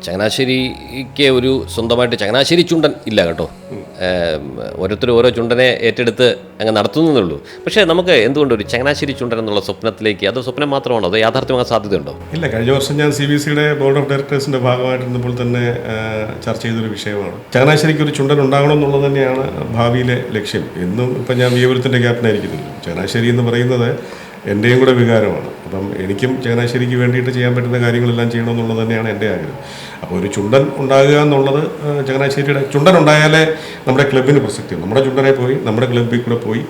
ചങ്ങനാശ്ശേരിക്ക് ഒരു സ്വന്തമായിട്ട് ചങ്ങനാശ്ശേരി ചുണ്ടൻ ഇല്ല കേട്ടോ. ഓരോരുത്തരും ഓരോ ചുണ്ടനെ ഏറ്റെടുത്ത് അങ്ങ് നടത്തുന്നതേ ഉള്ളൂ. പക്ഷേ നമുക്ക് എന്തുകൊണ്ട് ഒരു ചങ്ങനാശ്ശേരി ചുണ്ടൻ എന്നുള്ള സ്വപ്നത്തിലേക്ക്, അത് സ്വപ്നം മാത്രമാണോ അതോ യാഥാർത്ഥ്യമാകാൻ സാധ്യതയുണ്ടോ? ഇല്ല, കഴിഞ്ഞ വർഷം ഞാൻ CBCയുടെ ബോർഡ് ഓഫ് ഡയറക്ടേഴ്സിൻ്റെ ഭാഗമായിട്ടിരുന്നപ്പോൾ തന്നെ ചർച്ച ചെയ്തൊരു വിഷയമാണ്. ചങ്ങനാശ്ശേരിക്ക് ഒരു ചുണ്ടൻ ഉണ്ടാകണം എന്നുള്ളത് തന്നെയാണ് ഭാവിയിലെ ലക്ഷ്യം. എന്നും ഇപ്പം ഞാൻ വിയപുരത്തിൻ്റെ ക്യാപ്റ്റനായിരിക്കുന്നില്ല. ചങ്ങനാശ്ശേരി എന്ന് പറയുന്നത് എൻ്റെയും കൂടെ വികാരമാണ്. അപ്പം എനിക്കും ചങ്ങനാശ്ശേരിക്ക് വേണ്ടിയിട്ട് ചെയ്യാൻ പറ്റുന്ന കാര്യങ്ങളെല്ലാം ചെയ്യണമെന്നുള്ളത് തന്നെയാണ് എൻ്റെ ആഗ്രഹം. അപ്പോൾ ഒരു ചുണ്ടൻ ഉണ്ടാകുക എന്നുള്ളത് ചങ്ങനാശ്ശേരിയുടെ ചുണ്ടൻ ഉണ്ടായാലേ നമ്മുടെ ക്ലബിന് പ്രസക്തിയുണ്ട്. നമ്മുടെ ചുണ്ടനെ പോയി നമ്മുടെ ക്ലബിൽ കൂടെ പോയി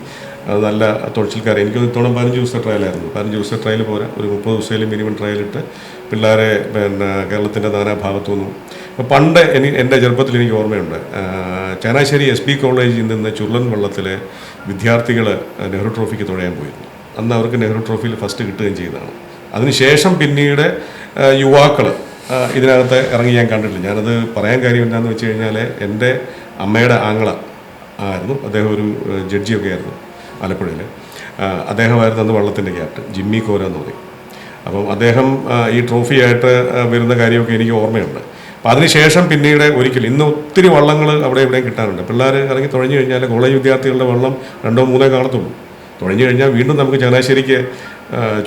നല്ല തുഴച്ചിൽക്കാരെ, എനിക്ക് ഇത്തവണ 15 ദിവസത്തെ ട്രയലായിരുന്നു. 15 ദിവസത്തെ ട്രയൽ പോരാ, ഒരു 30 ദിവസത്തിൽ മിനിമം ട്രയലിട്ട് പിള്ളേരെ കേരളത്തിൻ്റെ നാനാഭാഗത്തു നിന്നും. അപ്പോൾ പണ്ട് എൻ്റെ ചെറുപ്പത്തിൽ എനിക്ക് ഓർമ്മയുണ്ട്, ചങ്ങനാശ്ശേരി SP കോളേജിൽ നിന്ന് ചുരുളൻ വള്ളത്തിലെ വിദ്യാർത്ഥികൾ നെഹ്റു ട്രോഫിക്ക് തുഴയാൻ പോയിരുന്നു. അന്ന് അവർക്ക് നെഹ്റു ട്രോഫിയിൽ ഫസ്റ്റ് കിട്ടുകയും ചെയ്തതാണ്. അതിനുശേഷം പിന്നീട് യുവാക്കൾ ഇതിനകത്ത് ഇറങ്ങി ഞാൻ കണ്ടിട്ടില്ല. ഞാനത് പറയാൻ കാര്യം എന്താണെന്ന് വെച്ച് കഴിഞ്ഞാൽ, എൻ്റെ അമ്മയുടെ ആങ്ങള ആയിരുന്നു, അദ്ദേഹം ഒരു ജഡ്ജിയൊക്കെ ആയിരുന്നു ആലപ്പുഴയിൽ. അദ്ദേഹമായിരുന്നു അന്ന് വള്ളത്തിൻ്റെ ക്യാപ്റ്റൻ, ജിമ്മി കോര എന്ന് പറയും. അപ്പം അദ്ദേഹം ഈ ട്രോഫിയായിട്ട് വരുന്ന കാര്യമൊക്കെ എനിക്ക് ഓർമ്മയുണ്ട്. അപ്പോൾ അതിനുശേഷം പിന്നീട് ഒരിക്കലും ഇന്ന് ഒത്തിരി വള്ളങ്ങൾ അവിടെ എവിടെയും കിട്ടാറുണ്ട്. പിള്ളേർ ഇറങ്ങി തുഴഞ്ഞു കഴിഞ്ഞാൽ കോളേജ് വിദ്യാർത്ഥികളുടെ വള്ളം 2-3 കാണത്തുള്ളൂ. തുഴഞ്ഞു കഴിഞ്ഞാൽ വീണ്ടും നമുക്ക് ചങ്ങനാശ്ശേരിക്ക്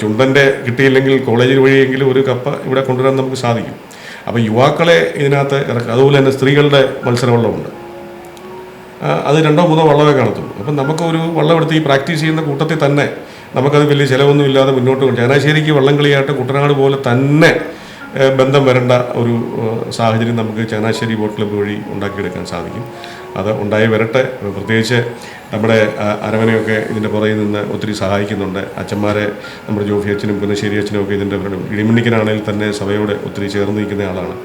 ചുണ്ടൻ്റെ കിട്ടിയില്ലെങ്കിൽ കോളേജ് വഴിയെങ്കിലും ഒരു കപ്പ ഇവിടെ കൊണ്ടുവരാൻ നമുക്ക് സാധിക്കും. അപ്പോൾ യുവാക്കളെ ഇതിനകത്ത് ഇറക്കുക. അതുപോലെ തന്നെ സ്ത്രീകളുടെ മത്സരവള്ളമുണ്ട്, അത് 2-3 വള്ളമേ കാണത്തുള്ളൂ. അപ്പം നമുക്കൊരു വള്ളം എടുത്ത് ഈ പ്രാക്ടീസ് ചെയ്യുന്ന കൂട്ടത്തിൽ തന്നെ നമുക്കത് വലിയ ചിലവൊന്നും ഇല്ലാതെ മുന്നോട്ട് കൊണ്ട് ചങ്ങനാശ്ശേരിക്ക് വള്ളംകളിയായിട്ട് കുട്ടനാട് പോലെ തന്നെ ബന്ധം വരേണ്ട ഒരു സാഹചര്യം നമുക്ക് ചങ്ങനാശ്ശേരി ബോട്ട് ക്ലബ്ബ് വഴി ഉണ്ടാക്കിയെടുക്കാൻ സാധിക്കും. അത് ഉണ്ടായി വരട്ടെ. പ്രത്യേകിച്ച് നമ്മുടെ അരവനെയൊക്കെ ഇതിൻ്റെ പുറകിൽ നിന്ന് ഒത്തിരി സഹായിക്കുന്നുണ്ട്. അച്ഛന്മാരെ നമ്മുടെ ജോഫി അച്ഛനും പുന്നശ്ശേരി അച്ഛനും ഒക്കെ ഇതിൻ്റെ ഇടിമണ്ണിക്കനാണെങ്കിൽ തന്നെ സഭയോട് ഒത്തിരി ചേർന്ന് നിൽക്കുന്ന ആളാണ്.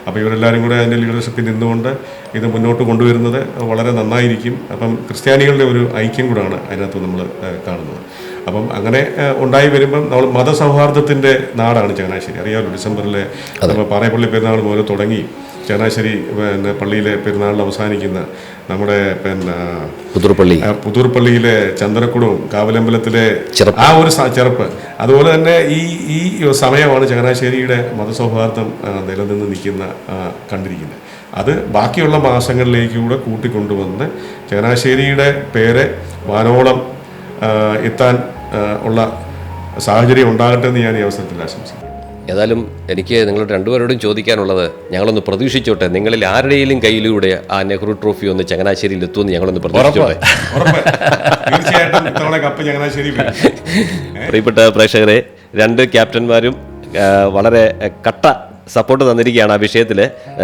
അപ്പോൾ ഇവരെല്ലാവരും കൂടെ അതിൻ്റെ ലീഡർഷിപ്പിൽ നിന്നുകൊണ്ട് ഇത് മുന്നോട്ട് കൊണ്ടുവരുന്നത് വളരെ നന്നായിരിക്കും. അപ്പം ക്രിസ്ത്യാനികളുടെ ഒരു ഐക്യം കൂടാണ് അതിനകത്ത് നമ്മൾ കാണുന്നത്. അപ്പം അങ്ങനെ ഉണ്ടായി വരുമ്പം നമ്മൾ മതസൗഹാർദ്ദത്തിൻ്റെ നാടാണ് ചങ്ങനാശ്ശേരി. അറിയാമല്ലോ, ഡിസംബറിലെ നമ്മൾ പാറയപ്പള്ളി പെരുന്നാൾ മുതൽ തുടങ്ങി ചങ്ങനാശ്ശേരി പള്ളിയിലെ പെരുന്നാളിൽ അവസാനിക്കുന്ന നമ്മുടെ പുതൂർപ്പള്ളിയിലെ ചന്ദ്രക്കുടവും കാവലമ്പലത്തിലെ ആ ഒരു ചെറുപ്പ്. അതുപോലെ തന്നെ ഈ സമയമാണ് ചങ്ങനാശ്ശേരിയുടെ മതസൗഹാർദ്ദം നിലനിന്ന് നിൽക്കുന്ന കണ്ടിരിക്കുന്നത്. അത് ബാക്കിയുള്ള മാസങ്ങളിലേക്കൂടെ കൂട്ടിക്കൊണ്ടുവന്ന് ചങ്ങനാശ്ശേരിയുടെ പേര് വാനോളം എത്താൻ ഉള്ള സാഹചര്യം ഉണ്ടാകട്ടെ എന്ന് ഞാൻ ഈ അവസരത്തിൽ ആശംസിക്കുന്നു. ഏതായാലും എനിക്ക് നിങ്ങളുടെ രണ്ടുപേരോടും ചോദിക്കാനുള്ളത്, ഞങ്ങളൊന്ന് പ്രതീക്ഷിച്ചോട്ടെ, നിങ്ങളിൽ ആരുടെയും കയ്യിലൂടെ ആ നെഹ്റു ട്രോഫി ഒന്ന് ചങ്ങനാശ്ശേരിയിൽ എത്തുമെന്ന് ഞങ്ങളൊന്ന് പ്രതീക്ഷിച്ചോട്ടെ. പ്രിയപ്പെട്ട പ്രേക്ഷകരെ, 2 ക്യാപ്റ്റന്മാരും വളരെ കട്ട സപ്പോർട്ട് തന്നിരിക്കുകയാണ് ആ വിഷയത്തിൽ.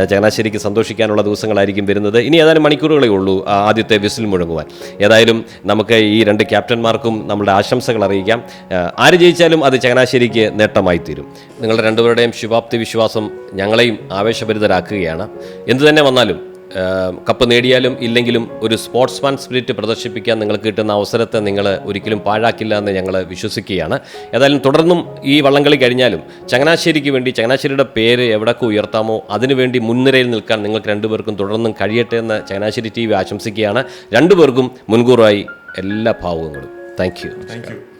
ചങ്ങനാശ്ശേരിക്ക് സന്തോഷിക്കാനുള്ള ദിവസങ്ങളായിരിക്കും വരുന്നത്. ഇനി ഏതാനും മണിക്കൂറുകളേ ഉള്ളൂ ആദ്യത്തെ വിസിൽ മുഴങ്ങുവാൻ. ഏതായാലും നമുക്ക് ഈ 2 ക്യാപ്റ്റന്മാർക്കും നമ്മുടെ ആശംസകൾ അറിയിക്കാം. ആര് ജയിച്ചാലും അത് ചങ്ങനാശ്ശേരിക്ക് നേട്ടമായി തീരും. നിങ്ങളുടെ രണ്ടുപേരുടെയും ശുഭാപ്തി വിശ്വാസം ഞങ്ങളെയും ആവേശഭരിതരാക്കുകയാണ്. എന്തു തന്നെ വന്നാലും, കപ്പ് നേടിയാലും ഇല്ലെങ്കിലും ഒരു സ്പോർട്സ്മാൻ സ്പിരിറ്റ് പ്രദർശിപ്പിക്കാൻ നിങ്ങൾക്ക് കിട്ടുന്ന അവസരത്തെ നിങ്ങൾ ഒരിക്കലും പാഴാക്കില്ല എന്ന് ഞങ്ങൾ വിശ്വസിക്കുകയാണ്. ഏതായാലും തുടർന്നും ഈ വള്ളംകളി കഴിഞ്ഞാലും ചങ്ങനാശ്ശേരിക്ക് വേണ്ടി ചങ്ങനാശ്ശേരിയുടെ പേര് എവിടൊക്കെ ഉയർത്താമോ അതിനുവേണ്ടി മുൻനിരയിൽ നിൽക്കാൻ നിങ്ങൾക്ക് 2 പേർക്കും തുടർന്നും കഴിയട്ടെ എന്ന് ചങ്ങനാശ്ശേരി TV ആശംസിക്കുകയാണ്. 2 പേർക്കും മുൻകൂറായി എല്ലാ ഭാവുകങ്ങളും. Thank you.